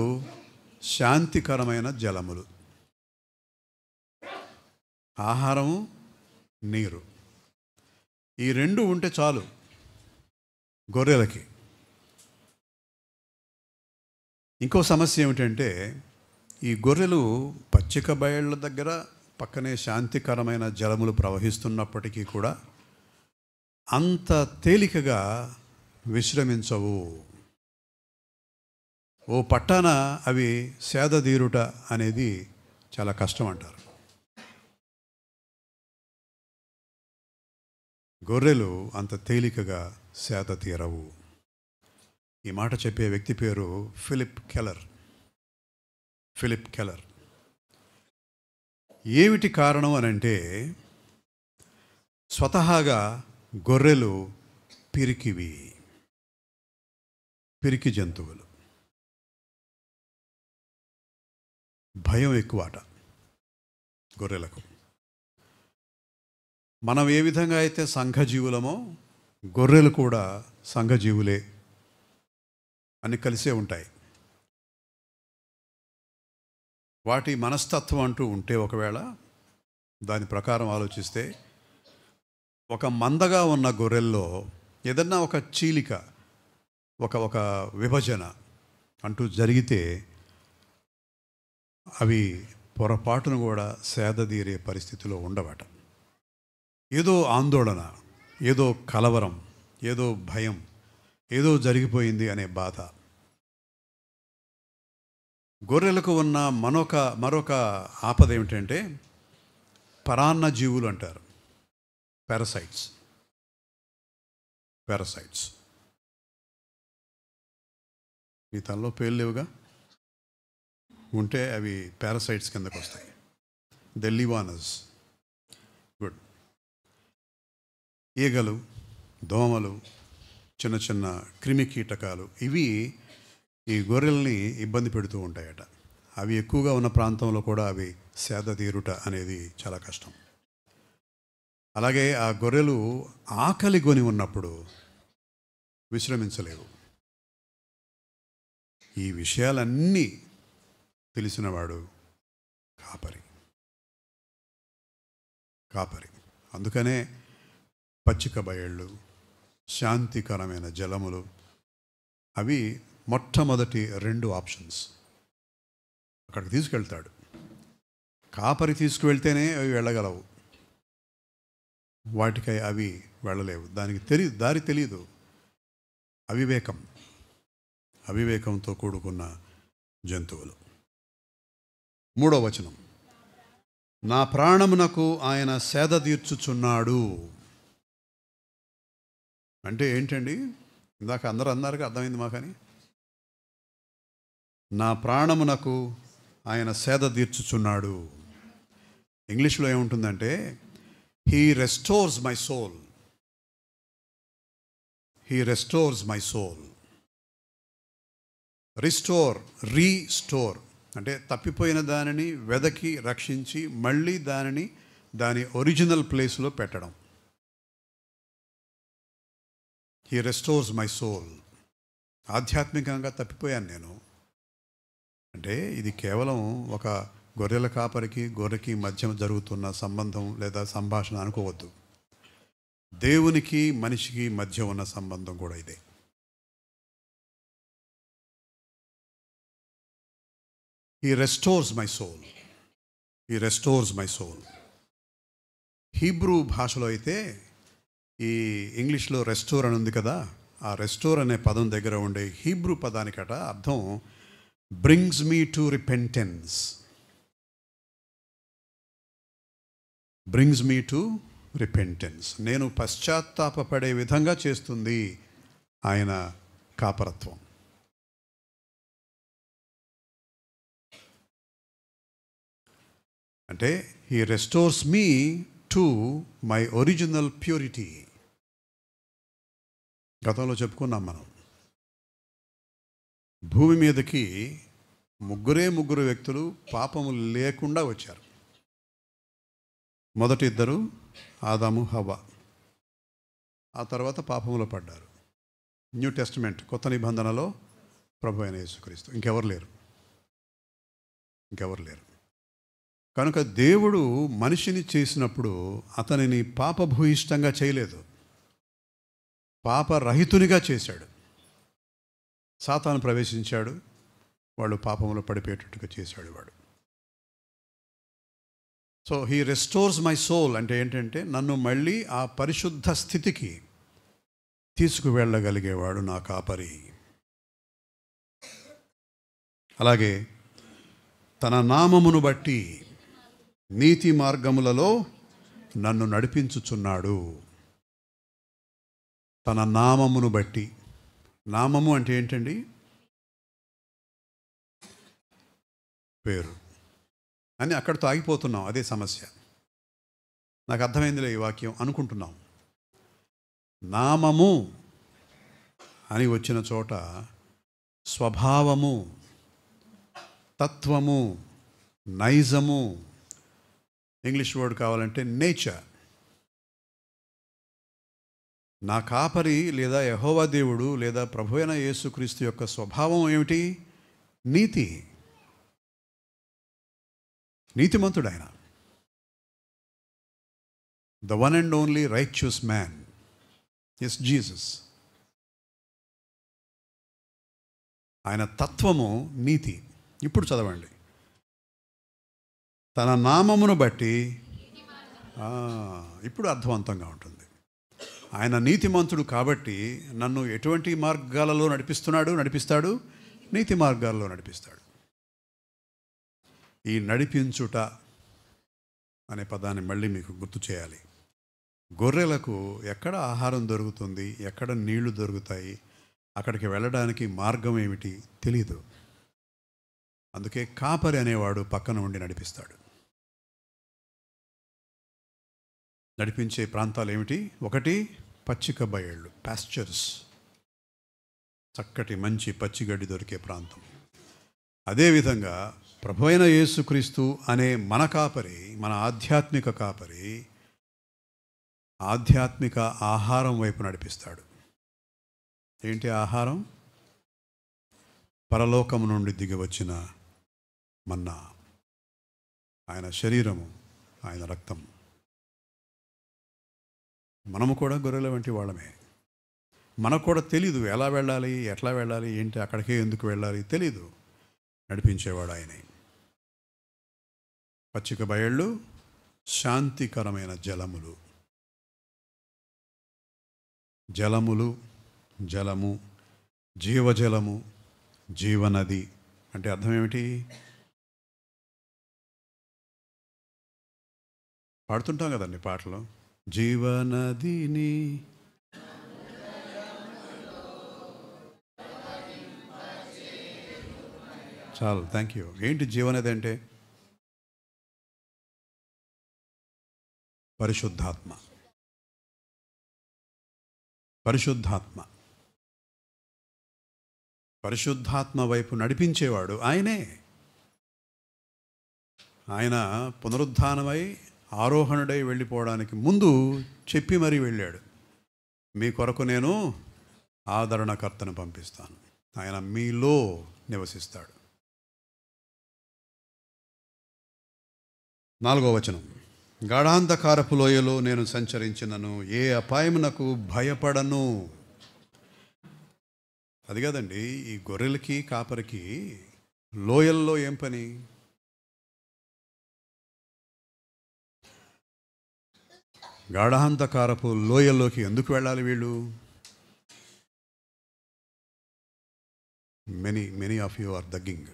శాంతికరమైన జలములు. ఆహారము, నీరు, ఈ 2 ఉంటే చాలు గొర్రెలకి. ఇంకో సమస్య ఏమిటంటే ఈ గొర్రెలు పచ్చిక బయళ్ళ దగ్గర పక్కనే శాంతికరమైన జలములు ప్రవహిస్తున్నప్పటికీ కూడా అంత తేలికగా విశ్రమించవు. ఓ పట్టాన అవి సేదదీరుట అనేది చాలా కష్టం అంటారు. గొర్రెలు అంత తేలికగా సేద తీరవు. ఈ మాట చెప్పే వ్యక్తి పేరు ఫిలిప్ కెల్లర్. Philip Keller. ఏమిటి కారణం అని అంటే, స్వతహాగా గొర్రెలు పిరికి జంతువులు, భయం ఎక్కువ అట గొర్రెలకు. మనం ఏ విధంగా అయితే సంఘజీవులమో గొర్రెలు కూడా సంఘజీవులే, అన్ని కలిసే ఉంటాయి. వాటి మనస్తత్వం అంటూ ఉంటే, ఒకవేళ దాని ప్రకారం ఆలోచిస్తే, ఒక మందగా ఉన్న గొర్రెల్లో ఏదన్నా ఒక చీలిక, ఒక విభజన అంటూ జరిగితే అవి పొరపాటును కూడా సేదదీరే పరిస్థితిలో ఉండవట. ఏదో ఆందోళన, ఏదో కలవరం, ఏదో భయం, ఏదో జరిగిపోయింది అనే బాధ. గొర్రెలకు ఉన్న మరొక ఆపద ఏమిటంటే, పరాన్న జీవులు అంటారు, పారాసైట్స్. మీ తనలో పేర్లు లేవుగా, ఉంటే అవి పారాసైట్స్ కిందకు వస్తాయి. ద లివానస్. గుడ్. ఈగలు, దోమలు, చిన్న చిన్న క్రిమి కీటకాలు, ఇవి ఈ గొర్రెల్ని ఇబ్బంది పెడుతూ ఉంటాయట. అవి ఎక్కువగా ఉన్న ప్రాంతంలో కూడా అవి సేదతీరుట అనేది చాలా కష్టం. అలాగే ఆ గొర్రెలు ఆకలి కొని ఉన్నప్పుడు విశ్రమించలేవు. ఈ విషయాలన్నీ తెలిసినవాడు కాపరి. అందుకనే పచ్చిక బయళ్ళు, శాంతికరమైన జలములు, అవి మొట్టమొదటి 2 ఆప్షన్స్. అక్కడికి తీసుకెళ్తాడు. కాపరి తీసుకువెళ్తేనే అవి వెళ్ళగలవు, వాటికై అవి వెళ్ళలేవు. దానికి దారి తెలియదు. అవివేకంతో కూడుకున్న జంతువులు. 3వ వచనం, నా ప్రాణమునకు ఆయన సేద తీర్చుచున్నాడు. అంటే ఏంటండి? ఇందాక అందరూ అన్నారుగా, అర్థమైంది మాకని. నా ప్రాణమునకు ఆయన సేద తీర్చుచున్నాడు. ఇంగ్లీష్లో ఏముంటుందంటే, he restores my soul. Restore అంటే తప్పిపోయిన దానిని వెదకి రక్షించి మళ్ళీ దాని ఒరిజినల్ ప్లేస్లో పెట్టడం. He restores my soul. ఆధ్యాత్మికంగా తప్పిపోయాను నేను అంటే, ఇది కేవలం ఒక గొర్రెల కాపరికి గొర్రెకి మధ్య జరుగుతున్న సంబంధం లేదా సంభాషణ అనుకోవద్దు. దేవునికి మనిషికి మధ్య ఉన్న సంబంధం కూడా ఇదే. He restores my soul. Hebrew భాషలో అయితే, ఈ ఇంగ్లీష్లో రెస్టోర్ అని ఉంది కదా, ఆ రెస్టోర్ అనే పదం దగ్గర ఉండే హీబ్రూ పదానికట అర్థం బ్రింగ్స్ మీ టు రిపెంటెన్స్. నేను పశ్చాత్తాపపడే విధంగా చేస్తుంది ఆయన కాపరత్వం. అంటే he restores me to my original purity. గతంలో చెప్పుకున్నాం మనం, భూమి మీదకి ముగ్గురు వ్యక్తులు పాపము లేకుండా వచ్చారు. మొదటి 2 ఆదాము, హవ్వ. ఆ తర్వాత పాపములో పడ్డారు. న్యూ టెస్టిమెంట్, కొత్త నిబంధనలో ప్రభు అయిన యేసుక్రీస్తు. ఇంకెవరు లేరు. కనుక దేవుడు మనిషిని చేసినప్పుడు అతనిని పాపభూయిష్టంగా చేయలేదు, పాపరహితునిగా చేశాడు. సాతాను ప్రవేశించాడు, వాళ్ళు పాపంలో పడిపోయేటట్టుగా చేశాడు వాడు. So he restores my soul అంటే ఏంటంటే, నన్ను మళ్ళీ ఆ పరిశుద్ధ స్థితికి తీసుకువెళ్ళగలిగేవాడు నా కాపరి. అలాగే తన నామమును బట్టి నీతి మార్గములలో నన్ను నడిపించుచున్నాడు. తన నామమును బట్టి. నామము అంటే ఏంటండి? పేరు అని అక్కడితో ఆగిపోతున్నాం. అదే సమస్య. నాకు అర్థమైందిలే ఈ వాక్యం అనుకుంటున్నాం. నామము అని వచ్చిన చోట స్వభావము, తత్వము, నైజము, ఇంగ్లీష్ వర్డ్ కావాలంటే నేచర్. నా కాపరి లేదా యెహోవా దేవుడు లేదా ప్రభువైన యేసుక్రీస్తు యొక్క స్వభావం ఏమిటి? నీతి. నీతిమంతుడు ఆయన. The one and only righteous man is Jesus. ఆయన తత్వము నీతి. ఇప్పుడు చదవండి. తన నామమును బట్టి ఇప్పుడు అర్థవంతంగా ఉంటుంది. ఆయన నీతిమంతుడు కాబట్టి నన్ను ఎటువంటి మార్గాలలో నడిపిస్తాడు? నీతి మార్గాల్లో నడిపిస్తాడు. ఈ నడిపించుట అనే పదాన్ని మళ్ళీ మీకు గుర్తు చేయాలి. గొర్రెలకు ఎక్కడ ఆహారం దొరుకుతుంది, ఎక్కడ నీళ్లు దొరుకుతాయి, అక్కడికి వెళ్ళడానికి మార్గం ఏమిటి తెలీదు. అందుకే కాపరి అనేవాడు పక్కన ఉండి నడిపిస్తాడు. నడిపించే ప్రాంతాలు ఏమిటి? ఒకటి పచ్చిక బయళ్ళు, పాస్చర్స్, చక్కటి మంచి పచ్చిగడ్డి దొరికే ప్రాంతం. అదేవిధంగా ప్రభువైన యేసుక్రీస్తు అనే మన కాపరి, మన ఆధ్యాత్మిక కాపరి ఆధ్యాత్మిక ఆహారం వైపు నడిపిస్తాడు. ఏంటి ఆహారం? పరలోకము నుండి దిగి వచ్చిన మన్నా, ఆయన శరీరము, ఆయన రక్తం. మనము కూడా గొర్రెల వంటి వాళ్ళమే. మనకు కూడా తెలీదు ఎలా వెళ్ళాలి, ఎట్లా వెళ్ళాలి, ఏంటి, అక్కడికే ఎందుకు వెళ్ళాలి తెలీదు. నడిపించేవాడు ఆయనే. పచ్చిక బయళ్ళు, శాంతికరమైన జలములు. జలము, జీవజలము, జీవనది అంటే అర్థం ఏమిటి? పాడుతుంటాం కదండి పాటలు. జీవనదిని చాలు, థ్యాంక్ యూ. ఏంటి జీవనది అంటే? పరిశుద్ధాత్మ. పరిశుద్ధాత్మ వైపు నడిపించేవాడు ఆయనే. ఆయన పునరుద్ధానమై ఆరోహణుడై వెళ్ళిపోవడానికి ముందు చెప్పి మరీ వెళ్ళాడు, మీ కొరకు నేను ఆదరణకర్తను పంపిస్తాను, ఆయన మీలో నివసిస్తాడు. 4వ వచనం. గాఢాంధకారపు లోయలో నేను సంచరించినను ఏ అపాయమునకు భయపడను. అది కదండి ఈ గొర్రెలకి కాపరికి లోయల్లో ఏం పని? గాఢాంధకారపు లోయల్లోకి ఎందుకు వెళ్ళాలి వీళ్ళు? Many of you are digging.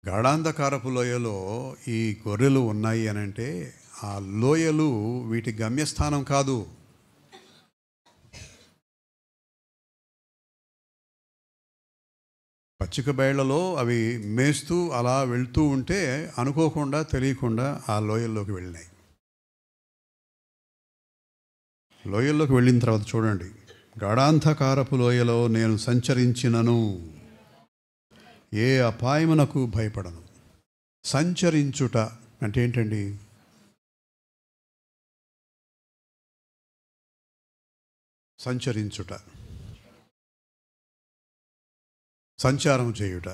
గాఢాంధకారపు లోయలో ఈ గొర్రెలు ఉన్నాయి అని అంటే ఆ లోయలు వీటి గమ్యస్థానం కాదు. పచ్చిక బయళ్లలో అవి మేస్తూ అలా వెళ్తూ ఉంటే అనుకోకుండా తెలియకుండా ఆ లోయల్లోకి వెళ్ళినాయి. లోయల్లోకి వెళ్ళిన తర్వాత చూడండి, గాఢాంధకారపు లోయలో నేను సంచరించినను ఏ అపాయమునకు భయపడను. సంచరించుట అంటే ఏంటండి? సంచరించుట, సంచారం చేయుట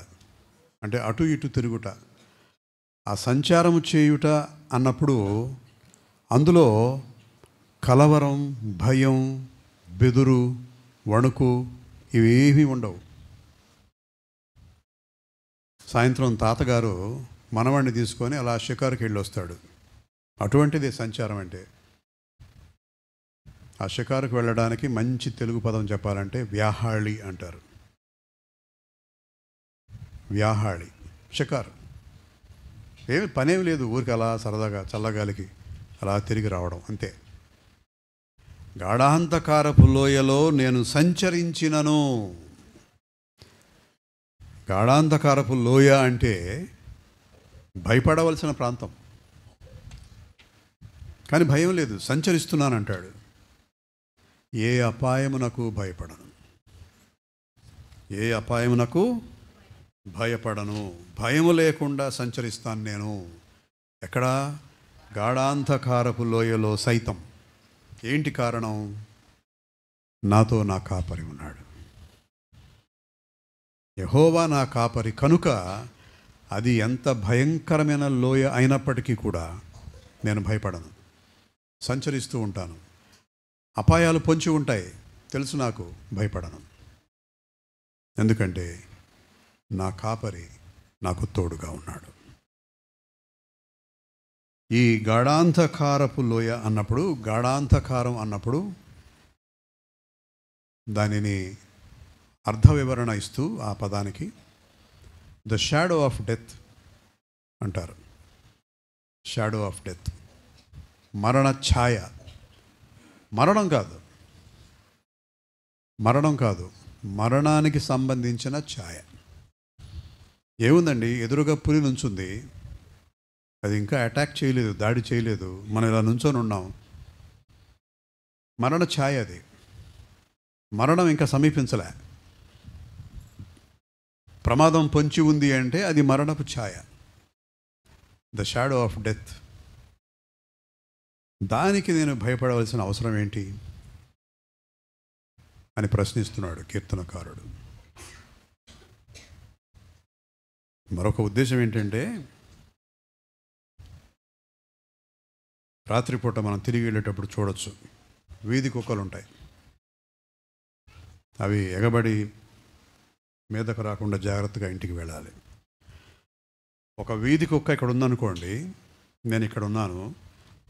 అంటే అటు ఇటు తిరుగుట. ఆ సంచారము చేయుట అన్నప్పుడు అందులో కలవరం, భయం, బెదురు, వణుకు ఇవేమీ ఉండవు. సాయంత్రం తాతగారు మనవాడిని తీసుకొని అలా షికారుకి వెళ్ళి వస్తాడు. అటువంటిదే సంచారం అంటే. ఆ షికారుకు వెళ్ళడానికి మంచి తెలుగు పదం చెప్పాలంటే వ్యాహాళి అంటారు. వ్యాహాళి, షికారు. ఏమి పనేమి లేదు, ఊరికి అలా సరదాగా చల్లగాలికి అలా తిరిగి రావడం అంతే. గాఢాంధకారపు లోయలో నేను సంచరించినను. గాఢాంధకారపు లోయ అంటే భయపడవలసిన ప్రాంతం, కానీ భయం లేదు, సంచరిస్తున్నానంటాడు. ఏ అపాయమునకు భయపడను, ఏ అపాయమునకు భయపడను, భయము లేకుండా సంచరిస్తాను నేను. ఎక్కడ? గాఢాంధకారపు లోయలో సైతం. ఏంటి కారణం? నాతో నా కాపరి ఉన్నాడు. యెహోవా నా కాపరి కనుక అది ఎంత భయంకరమైన లోయ అయినప్పటికీ కూడా నేను భయపడను, సంచరిస్తూ ఉంటాను. అపాయాలు పొంచి ఉంటాయి, తెలుసు, నాకు భయపడను. ఎందుకంటే నా కాపరి నాకు తోడుగా ఉన్నాడు. ఈ గాఢాంధకారపు లోయ అన్నప్పుడు, గాఢాంధకారం అన్నప్పుడు దానిని అర్థ వివరణ ఇస్తూ ఆ పదానికి ద షాడో ఆఫ్ డెత్ అంటారు. షాడో ఆఫ్ డెత్, మరణ ఛాయ. మరణం కాదు, మరణం కాదు, మరణానికి సంబంధించిన ఛాయ. ఏముందండి, ఎదురుగా పులి నుంచుంది, అది ఇంకా అటాక్ చేయలేదు, దాడి చేయలేదు, మనం ఇలా నుంచొని ఉన్నాం. మరణ ఛాయ అది. మరణం ఇంకా సమీపించలే. ప్రమాదం పొంచి ఉంది అంటే అది మరణపు ఛాయ, ద షాడో ఆఫ్ డెత్. దానికి నేను భయపడవలసిన అవసరం ఏంటి అని ప్రశ్నిస్తున్నాడు కీర్తనకారుడు. మరొక ఉద్దేశం ఏంటంటే, రాత్రిపూట మనం తిరిగి వెళ్ళేటప్పుడు చూడొచ్చు, వీధి కుక్కలు ఉంటాయి. అవి ఎగబడి మీదకు రాకుండా జాగ్రత్తగా ఇంటికి వెళ్ళాలి. ఒక వీధి కుక్క ఇక్కడ ఉందనుకోండి, నేను ఇక్కడ ఉన్నాను,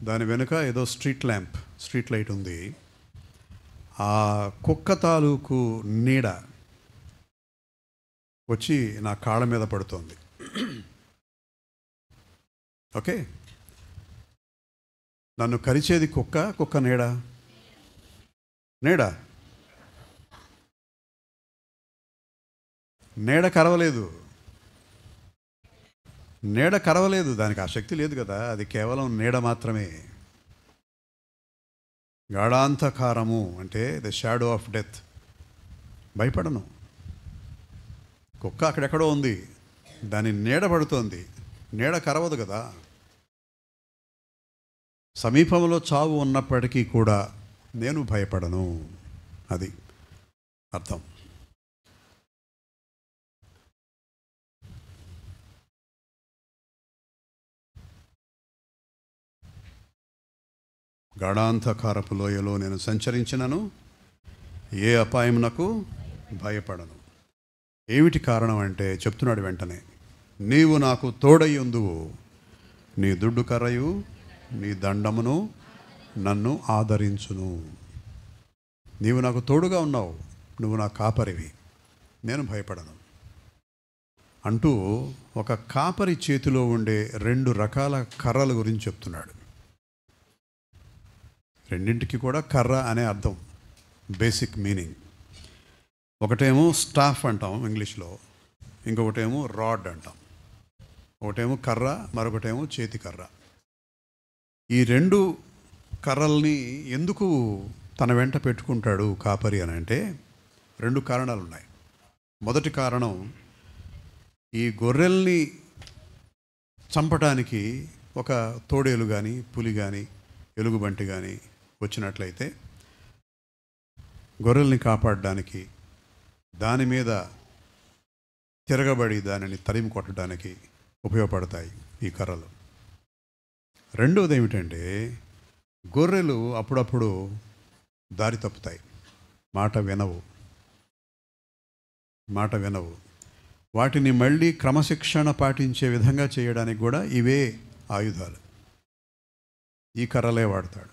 దాని వెనుక ఏదో స్ట్రీట్ లైట్ ఉంది. ఆ కుక్క తాలూకు నీడ వచ్చి నా కాళ్ళ మీద పడుతోంది. ఓకే, నన్ను కరిచేది కుక్క నీడ. నీడ కరవలేదు, దానికి ఆ శక్తి లేదు కదా, అది కేవలం నీడ మాత్రమే. గాఢాంధకారము అంటే ద షాడో ఆఫ్ డెత్. భయపడను. కుక్క అక్కడెక్కడో ఉంది, దాని నీడ పడుతోంది, నీడ కరవదు కదా. సమీపంలో చావు ఉన్నప్పటికీ కూడా నేను భయపడను, అది అర్థం. గాఢాంధకారపు లోయలో నేను సంచరించినను ఏ అపాయమునకు భయపడను. ఏమిటి కారణం అంటే చెప్తున్నాడు వెంటనే, నీవు నాకు తోడయ్యుందువు, నీ దుడ్డు కర్రయు నీ దండమును నన్ను ఆదరించును. నీవు నాకు తోడుగా ఉన్నావు, నువ్వు నా కాపరివి, నేను భయపడను అంటూ ఒక కాపరి చేతిలో ఉండే 2 రకాల కర్రల గురించి చెప్తున్నాడు. రెండింటికి కూడా కర్ర అనే అర్థం, బేసిక్ మీనింగ్. ఒకటేమో స్టాఫ్ అంటాం ఇంగ్లీష్లో, ఇంకొకటేమో రాడ్ అంటాం. ఒకటేమో కర్ర, మరొకటేమో చేతి కర్ర. ఈ 2 కర్రల్ని ఎందుకు తన వెంట పెట్టుకుంటాడు కాపరి అని అంటే 2 కారణాలు ఉన్నాయి. మొదటి కారణం, ఈ గొర్రెల్ని చంపటానికి ఒక తోడేలు కానీ, పులి కానీ, ఎలుగుబంటి కానీ వచ్చినట్లయితే గొర్రెల్ని కాపాడడానికి, దాని మీద తిరగబడి దానిని తరిమి కొట్టడానికి ఉపయోగపడతాయి ఈ కర్రలు. రెండవది ఏమిటంటే, గొర్రెలు అప్పుడప్పుడు దారి తప్పుతాయి, మాట వినవు. వాటిని మళ్ళీ క్రమశిక్షణ పాటించే విధంగా చేయడానికి కూడా ఇవే ఆయుధాలు, ఈ కర్రలే వాడతాడు.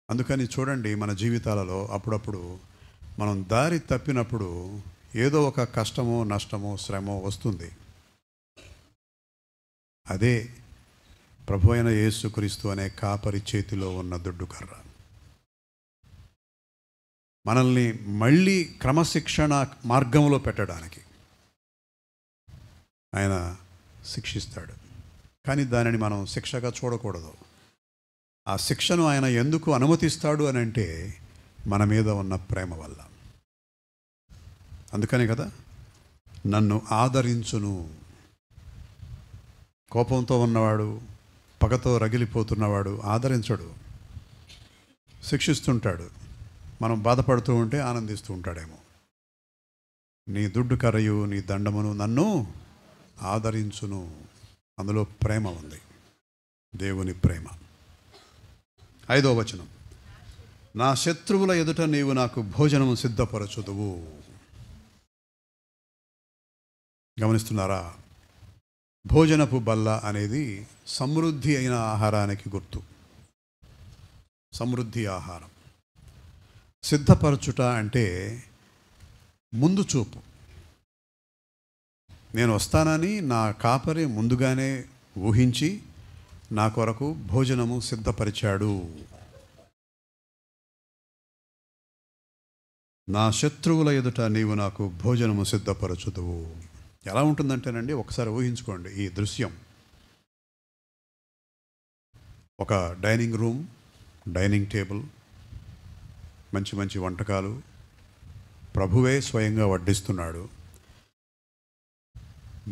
అందుకని చూడండి, మన జీవితాలలో అప్పుడప్పుడు మనం దారి తప్పినప్పుడు ఏదో ఒక కష్టమో, నష్టమో, శ్రమో వస్తుంది. అదే ప్రభు అయిన యేసుక్రీస్తు అనే కాపరి చేతిలో ఉన్న దుడ్డు కర్ర. మనల్ని మళ్ళీ క్రమశిక్షణ మార్గంలో పెట్టడానికి ఆయన శిక్షిస్తాడు. కానీ దానిని మనం శిక్షగా చూడకూడదు. ఆ శిక్షను ఆయన ఎందుకు అనుమతిస్తాడు అని అంటే మన మీద ఉన్న ప్రేమ వల్ల. అందుకనే కదా నన్ను ఆదరించును. కోపంతో ఉన్నవాడు, పగతో రగిలిపోతున్నవాడు ఆదరించడు, శిక్షిస్తుంటాడు. మనం బాధపడుతూ ఉంటే ఆనందిస్తూ ఉంటాడేమో. నీ దుడ్డు కర్రయు నీ దండమును నన్ను ఆదరించును. అందులో ప్రేమ ఉంది, దేవుని ప్రేమ. 5వ వచనం, నా శత్రువుల ఎదుట నీవు నాకు భోజనము సిద్ధపరచుదువు. గమనిస్తున్నారా? భోజనపు బల్ల అనేది సమృద్ధి అయిన ఆహారానికి గుర్తు, సమృద్ధి ఆహారం. సిద్ధపరచుట అంటే ముందు చూపు. నేను వస్తానని నా కాపరి ముందుగానే ఊహించి నా కొరకు భోజనము సిద్ధపరిచాడు. నా శత్రువుల ఎదుట నీవు నాకు భోజనము సిద్ధపరచుదువు. ఎలా ఉంటుందంటేనండి, ఒకసారి ఊహించుకోండి ఈ దృశ్యం. ఒక డైనింగ్ రూమ్, డైనింగ్ టేబుల్, మంచి మంచి వంటకాలు, ప్రభువే స్వయంగా వడ్డిస్తున్నాడు.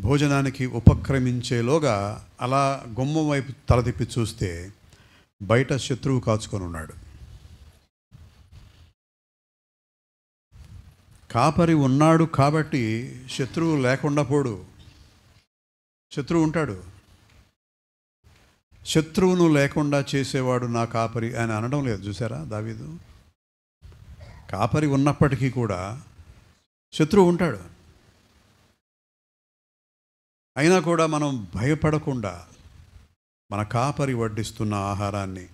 భోజనానికి ఉపక్రమించేలోగా అలా గుమ్మం వైపు తల తిప్పి చూస్తే బయట శత్రువు కాచుకొని ఉన్నాడు. కాపరి ఉన్నాడు కాబట్టి శత్రువు లేకుండా పోడు, శత్రువు ఉంటాడు. శత్రువును లేకుండా చేసేవాడు నా కాపరి అని అనడం లేదు, చూసారా దావీదు? కాపరి ఉన్నప్పటికీ కూడా శత్రువు ఉంటాడు. అయినా కూడా మనం భయపడకుండా మన కాపరి వడ్డిస్తున్న ఆహారాన్ని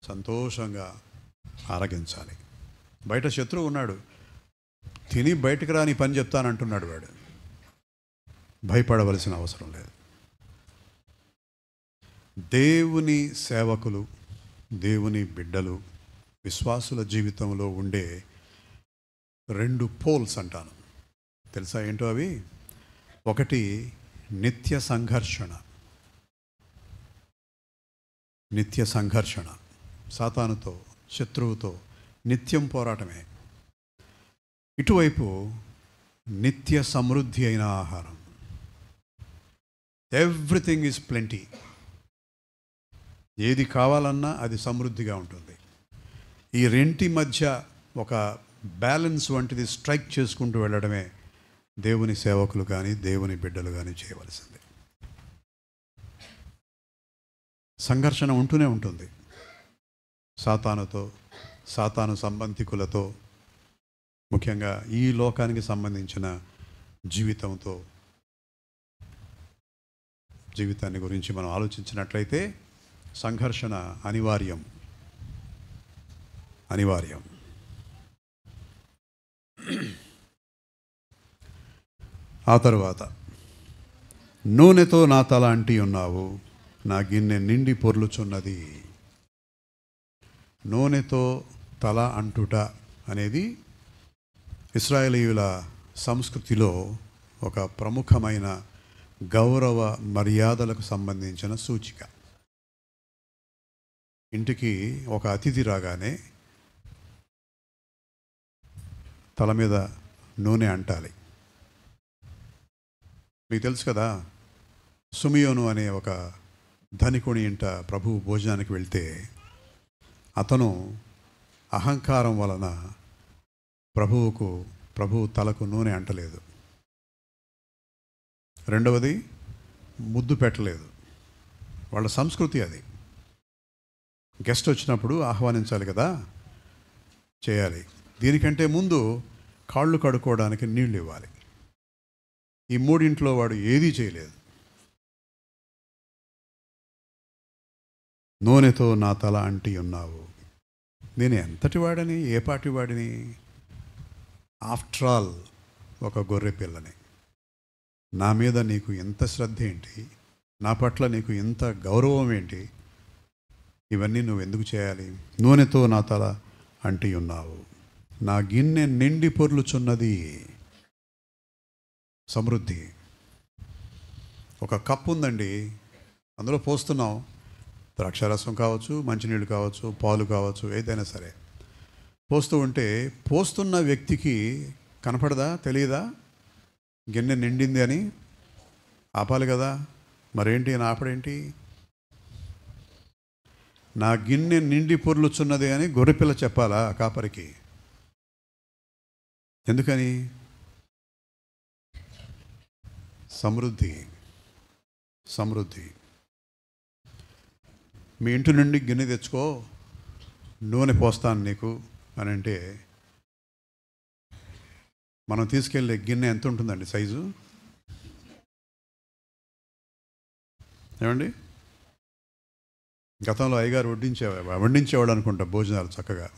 సంతోషంగా ఆరగించాలి. బయట శత్రువు ఉన్నాడు, తిని బయటకు రాని పని చెప్తానంటున్నాడు వాడు. భయపడవలసిన అవసరం లేదు. దేవుని సేవకులు, దేవుని బిడ్డలు, విశ్వాసుల జీవితంలో ఉండే 2 పోల్స్ అంటాను. తెలుసా ఏంటో అవి? ఒకటి నిత్య సంఘర్షణ. నిత్య సంఘర్షణ, సాతానుతో, శత్రువుతో నిత్యం పోరాటమే. ఇటువైపు నిత్య సమృద్ధి అయిన ఆహారం. Everything is plenty. ఏది కావాలన్నా అది సమృద్ధిగా ఉంటుంది. ఈ రెంటి మధ్య ఒక బ్యాలెన్స్ వంటిది స్ట్రైక్ చేసుకుంటూ వెళ్ళడమే దేవుని సేవకులు కానీ దేవుని బిడ్డలు కానీ చేయవలసింది. సంఘర్షణ ఉంటూనే ఉంటుంది, సాతానుతో, సాతాను సంబంధికులతో, ముఖ్యంగా ఈ లోకానికి సంబంధించిన జీవితాన్ని గురించి మనం ఆలోచించినట్లయితే సంఘర్షణ అనివార్యం. ఆ తరువాత, నూనెతో నా తల అంటి ఉన్నావు, నా గిన్నె నిండి పొర్లుచున్నది. నూనెతో తల అంటుట అనేది ఇశ్రాయేలీయుల సంస్కృతిలో ఒక ప్రముఖమైన గౌరవ మర్యాదలకు సంబంధించిన సూచిక. ఇంటికి ఒక అతిథి రాగానే తల మీద నూనె అంటాలి. మీకు తెలుసు కదా, సుమియోను అనే ఒక ధనికుని ఇంట ప్రభువు భోజనానికి వెళ్తే అతను అహంకారం వలన ప్రభువు తలకు నూనె అంటలేదు. రెండవది, ముద్దు పెట్టలేదు. వాళ్ళ సంస్కృతి అది. గెస్ట్ వచ్చినప్పుడు ఆహ్వానించాలి కదా, చేయాలి. దీనికంటే ముందు కాళ్ళు కడుక్కోవడానికి నీళ్ళు ఇవ్వాలి. ఈ 3 వాడు ఏదీ చేయలేదు. నూనెతో నా తల అంటి ఉన్నావు. నేను ఎంతటి వాడిని, ఏ పాటి వాడిని? ఆఫ్టర్ ఆల్ ఒక గొర్రె పిల్లని. నా మీద నీకు ఎంత శ్రద్ధ ఏంటి? నా పట్ల నీకు ఎంత గౌరవం ఏంటి? ఇవన్నీ నువ్వు ఎందుకు చేయాలి? నూనెతో నా తల అంటి ఉన్నావు. నా గిన్నె నిండి పొర్లుచున్నది. సమృద్ధి. ఒక కప్పు ఉందండి, అందులో పోస్తున్నాం. ద్రాక్షారసం కావచ్చు, మంచినీళ్ళు కావచ్చు, పాలు కావచ్చు, ఏదైనా సరే పోస్తూ ఉంటే పోస్తున్న వ్యక్తికి కనపడదా, తెలియదా గిన్నె నిండింది అని? ఆపాలి కదా. మరేంటి అని ఆపడేంటి? నా గిన్నె నిండి పొర్లుచున్నది అని గొర్రెపిల్ల చెప్పాలా కాపరికి? ఎందుకని? సమృద్ధి. సమృద్ధి. మీ ఇంటి నుండి గిన్నె తెచ్చుకో, నూనె పోస్తాను నీకు అని అంటే, మనం తీసుకెళ్ళే గిన్నె ఎంత ఉంటుందండి సైజు? ఏమండి? గతంలో అయ్యగారు వడ్డించేవాడు అనుకుంటా భోజనాలు చక్కగా.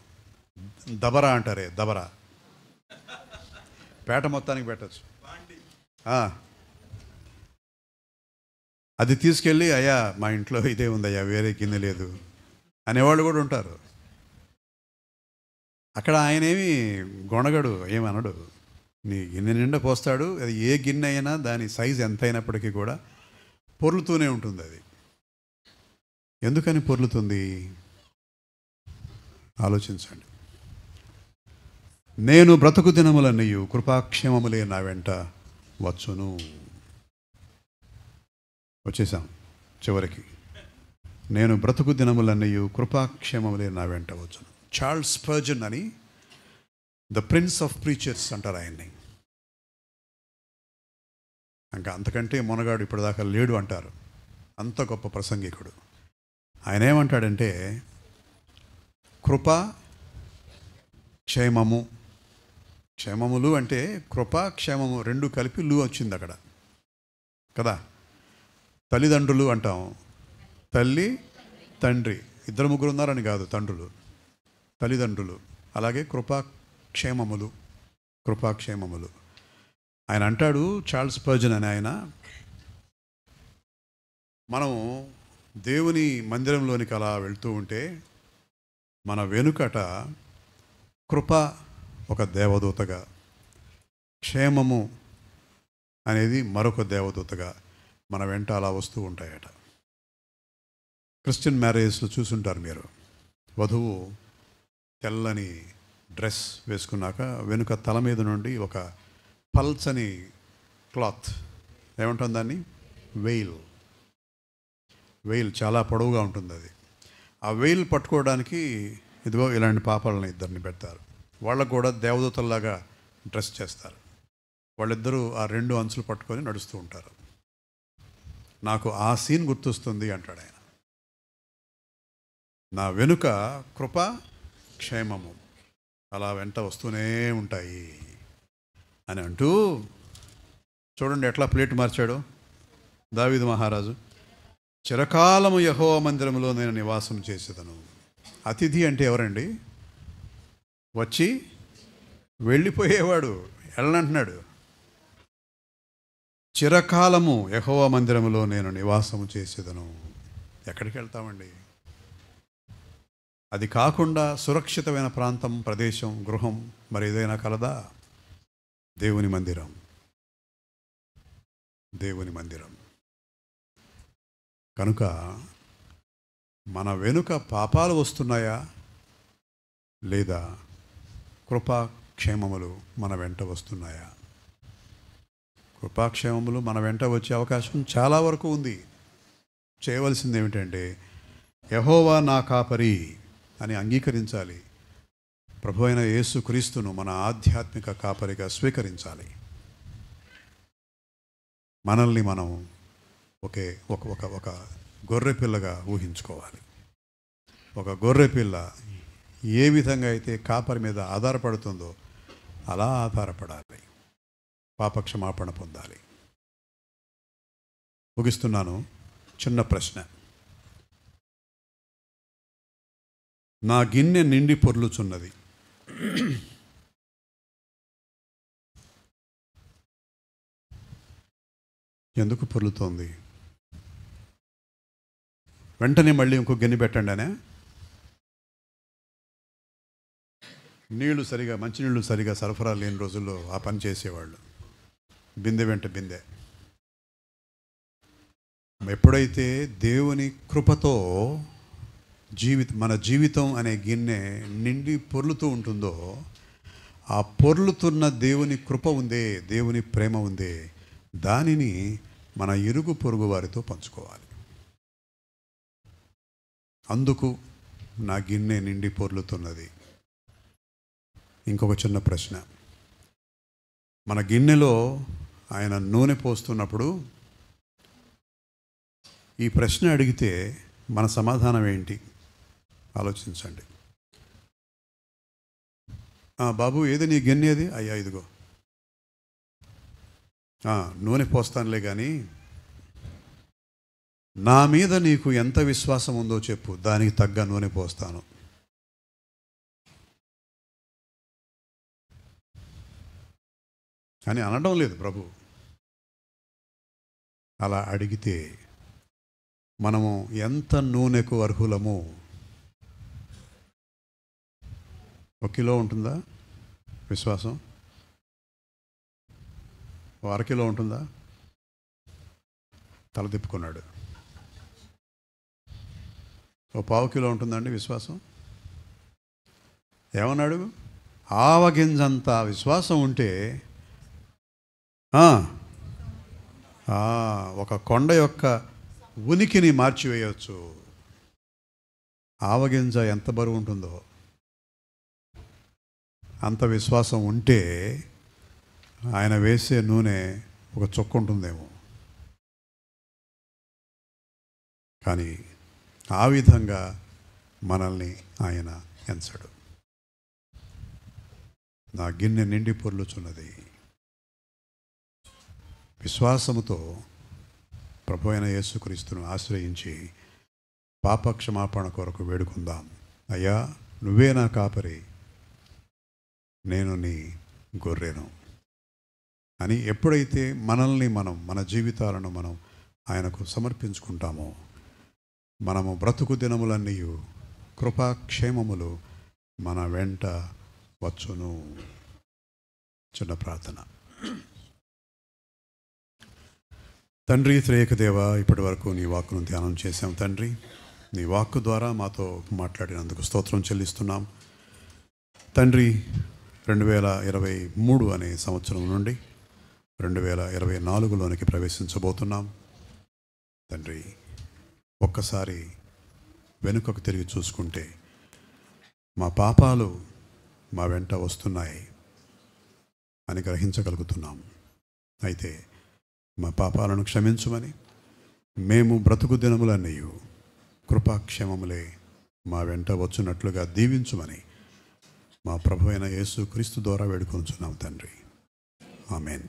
దబరా అంటారే, దబరా. పేట మొత్తానికి పెట్టచ్చు. అది తీసుకెళ్ళి, అయ్యా మా ఇంట్లో ఇదే ఉందయ్యా, వేరే గిన్నె లేదు అనేవాళ్ళు కూడా ఉంటారు. అక్కడ ఆయన ఏమి గొణగడు, ఏమనడు. నీ గిన్నె నిండా పోస్తాడు. అది ఏ గిన్నె అయినా దాని సైజు ఎంత అయినప్పటికీ కూడా పొర్లుతూనే ఉంటుంది. అది ఎందుకని పొర్లుతుంది? ఆలోచించండి. నేను బ్రతుకు దినములన్నయు కృపాక్షేమములే నా వెంట వచ్చును. వచ్చేసాం చివరికి. నేను బ్రతుకు దినములన్నయు కృపాక్షేమములే నా వెంట వచ్చును. చార్ల్స్ స్పర్జన్ అని, ద ప్రిన్స్ ఆఫ్ ప్రీచర్స్ అంటారు ఆయన్ని. ఇంకా అంతకంటే మొనగాడు ఇప్పటిదాకా లేడు అంటారు. అంత గొప్ప ప్రసంగికుడు. ఆయన ఏమంటాడంటే, కృప క్షేమము. క్షేమములు అంటే కృప క్షేమము రెండు కలిపి లు వచ్చింది అక్కడ కదా. తల్లిదండ్రులు అంటాం, తల్లి తండ్రి, ఇద్దరు ముగ్గురు ఉన్నారని కాదు, తండ్రులు తల్లిదండ్రులు. అలాగే కృపాక్షేమములు, కృపాక్షేమములు. ఆయన అంటాడు, చార్ల్స్ స్పర్జన్ అని ఆయన, మనం దేవుని మందిరంలోనికి అలా వెళ్తూ ఉంటే మన వెనుకట కృప ఒక దేవదూతగా, క్షేమము అనేది మరొక దేవదూతగా మన వెంట అలా వస్తూ ఉంటాయట. క్రిస్టియన్ మ్యారేజెస్లో చూసుంటారు మీరు. వధువు తెల్లని డ్రెస్ వేసుకున్నాక వెనుక తల మీద నుండి ఒక పల్చని క్లాత్, ఏమంటుంది దాన్ని, వెయిల్. వెయిల్ చాలా పొడవుగా ఉంటుంది అది. ఆ వెయిల్ పట్టుకోవడానికి ఇదిగో ఇలాంటి పాపాలను ఇద్దరిని పెడతారు. వాళ్ళకు కూడా దేవదూతల్లాగా డ్రెస్ చేస్తారు. వాళ్ళిద్దరూ ఆ రెండు అంచులు పట్టుకొని నడుస్తూ ఉంటారు. నాకు ఆ సీన్ గుర్తొస్తుంది అంటాడు ఆయన. నా వెనుక కృప క్షేమము అలా వెంట వస్తూనే ఉంటాయి అని అంటూ, చూడండి ఎట్లా ప్లేట్ మార్చాడు దావీదు మహారాజు. చిరకాలము యెహోవా మందిరములో నేను నివాసం చేసేదను. అతిథి అంటే ఎవరండి? వచ్చి వెళ్ళిపోయేవాడు. వెళ్ళనంటున్నాడు. చిరకాలము యెహోవా మందిరములో నేను నివాసము చేసేదను. ఎక్కడికి వెళ్తామండి? అది కాకుండా సురక్షితమైన ప్రాంతం, ప్రదేశం, గృహం మరి ఏదైనా కలదా? దేవుని మందిరం. దేవుని మందిరం. కనుక మన వెనుక పాపాలు వస్తున్నాయా లేదా కృపాక్షేమములు మన వెంట వస్తున్నాయా? కృపాక్షేమములు మన వెంట వచ్చే అవకాశం చాలా వరకు ఉంది. చేయవలసింది ఏమిటంటే, యెహోవా నా కాపరి అని అంగీకరించాలి. ప్రభు అయిన యేసుక్రీస్తును మన ఆధ్యాత్మిక కాపరిగా స్వీకరించాలి. మనల్ని మనం ఒక గొర్రెపిల్లగా ఊహించుకోవాలి. ఒక గొర్రెపిల్ల ఏ విధంగా అయితే కాపరి మీద ఆధారపడుతుందో అలా ఆధారపడాలి. పాపక్షమాపణ పొందాలి. ముగిస్తున్నాను. చిన్న ప్రశ్న. నా గిన్నె నిండి పొర్లుచున్నది. ఎందుకు పొర్లుతోంది? వెంటనే మళ్ళీ ఇంకో గిన్నె పెట్టండి అనే? మంచినీళ్ళు సరిగా సరఫరా లేని రోజుల్లో ఆ పని చేసేవాళ్ళు. బిందె వెంట బిందె. ఎప్పుడైతే దేవుని కృపతో మన జీవితం అనే గిన్నె నిండి పొర్లుతూ ఉంటుందో, ఆ పొర్లుతున్న దేవుని కృప ఉందే, దేవుని ప్రేమ ఉందే, దానిని మన ఇరుగు పొరుగు వారితో పంచుకోవాలి. అందుకు నా గిన్నె నిండి పొర్లుతున్నది. ఇంకొక చిన్న ప్రశ్న, మన గిన్నెలో ఆయన నూనె పోస్తున్నప్పుడు ఈ ప్రశ్న అడిగితే మన సమాధానం ఏంటి ఆలోచించండి. బాబు, ఏది నీ గిన్నె? అది అయ్యా ఇదిగో, నూనె పోస్తానులే, కానీ నా మీద నీకు ఎంత విశ్వాసం ఉందో చెప్పు, దానికి తగ్గ నూనె పోస్తాను. అని అనడం లేదు ప్రభు. అలా అడిగితే మనము ఎంత నూనెకు అర్హులము? 1 కిలో ఉంటుందా విశ్వాసం? 1/2 కిలో ఉంటుందా? తల తిప్పుకున్నాడు. 1/4 కిలో ఉంటుందండి విశ్వాసం? ఏమన్నాడు? ఆవగింజంత విశ్వాసం ఉంటే ఒక కొండ యొక్క ఉనికిని మార్చివేయవచ్చు. ఆవగింజ ఎంత బరువు ఉంటుందో అంత విశ్వాసం ఉంటే ఆయన వేసే నూనె ఒక చుక్క ఉంటుందేమో. కానీ ఆ విధంగా మనల్ని ఆయన ఎంచడు. నా గిన్నె నిండి పొర్లుచున్నది. విశ్వాసముతో ప్రభు అయిన యేసుక్రీస్తును ఆశ్రయించి పాప క్షమాపణ కొరకు వేడుకుందాం. అయ్యా, నువ్వే నా కాపరి, నేను నీ గొర్రెను అని ఎప్పుడైతే మనల్ని మన జీవితాలను మనం ఆయనకు సమర్పించుకుంటామో, మనము బ్రతుకు దినములన్నీ కృపాక్షేమములు మన వెంట వచ్చును. చిన్న ప్రార్థన. తండ్రి, త్రియేక దేవ, ఇప్పటి వరకు నీ వాక్కును ధ్యానం చేశాం తండ్రి. నీ వాక్కు ద్వారా మాతో మాట్లాడినందుకు స్తోత్రం చెల్లిస్తున్నాం తండ్రి. 2023 అనే సంవత్సరం నుండి 2024లోనికి ప్రవేశించబోతున్నాం తండ్రి. ఒక్కసారి వెనుకకు తిరిగి చూసుకుంటే మా పాపాలు మా వెంట వస్తున్నాయి అని గ్రహించగలుగుతున్నాం. అయితే మా పాపాలను క్షమించుమని, మేము బ్రతుకు దినములన్నీ కృపాక్షేమములే మా వెంట వచ్చున్నట్లుగా దీవించుమని మా ప్రభు అయిన యేసుక్రీస్తు ద్వారా వేడుకొంచున్నాం తండ్రి. ఆమెన్.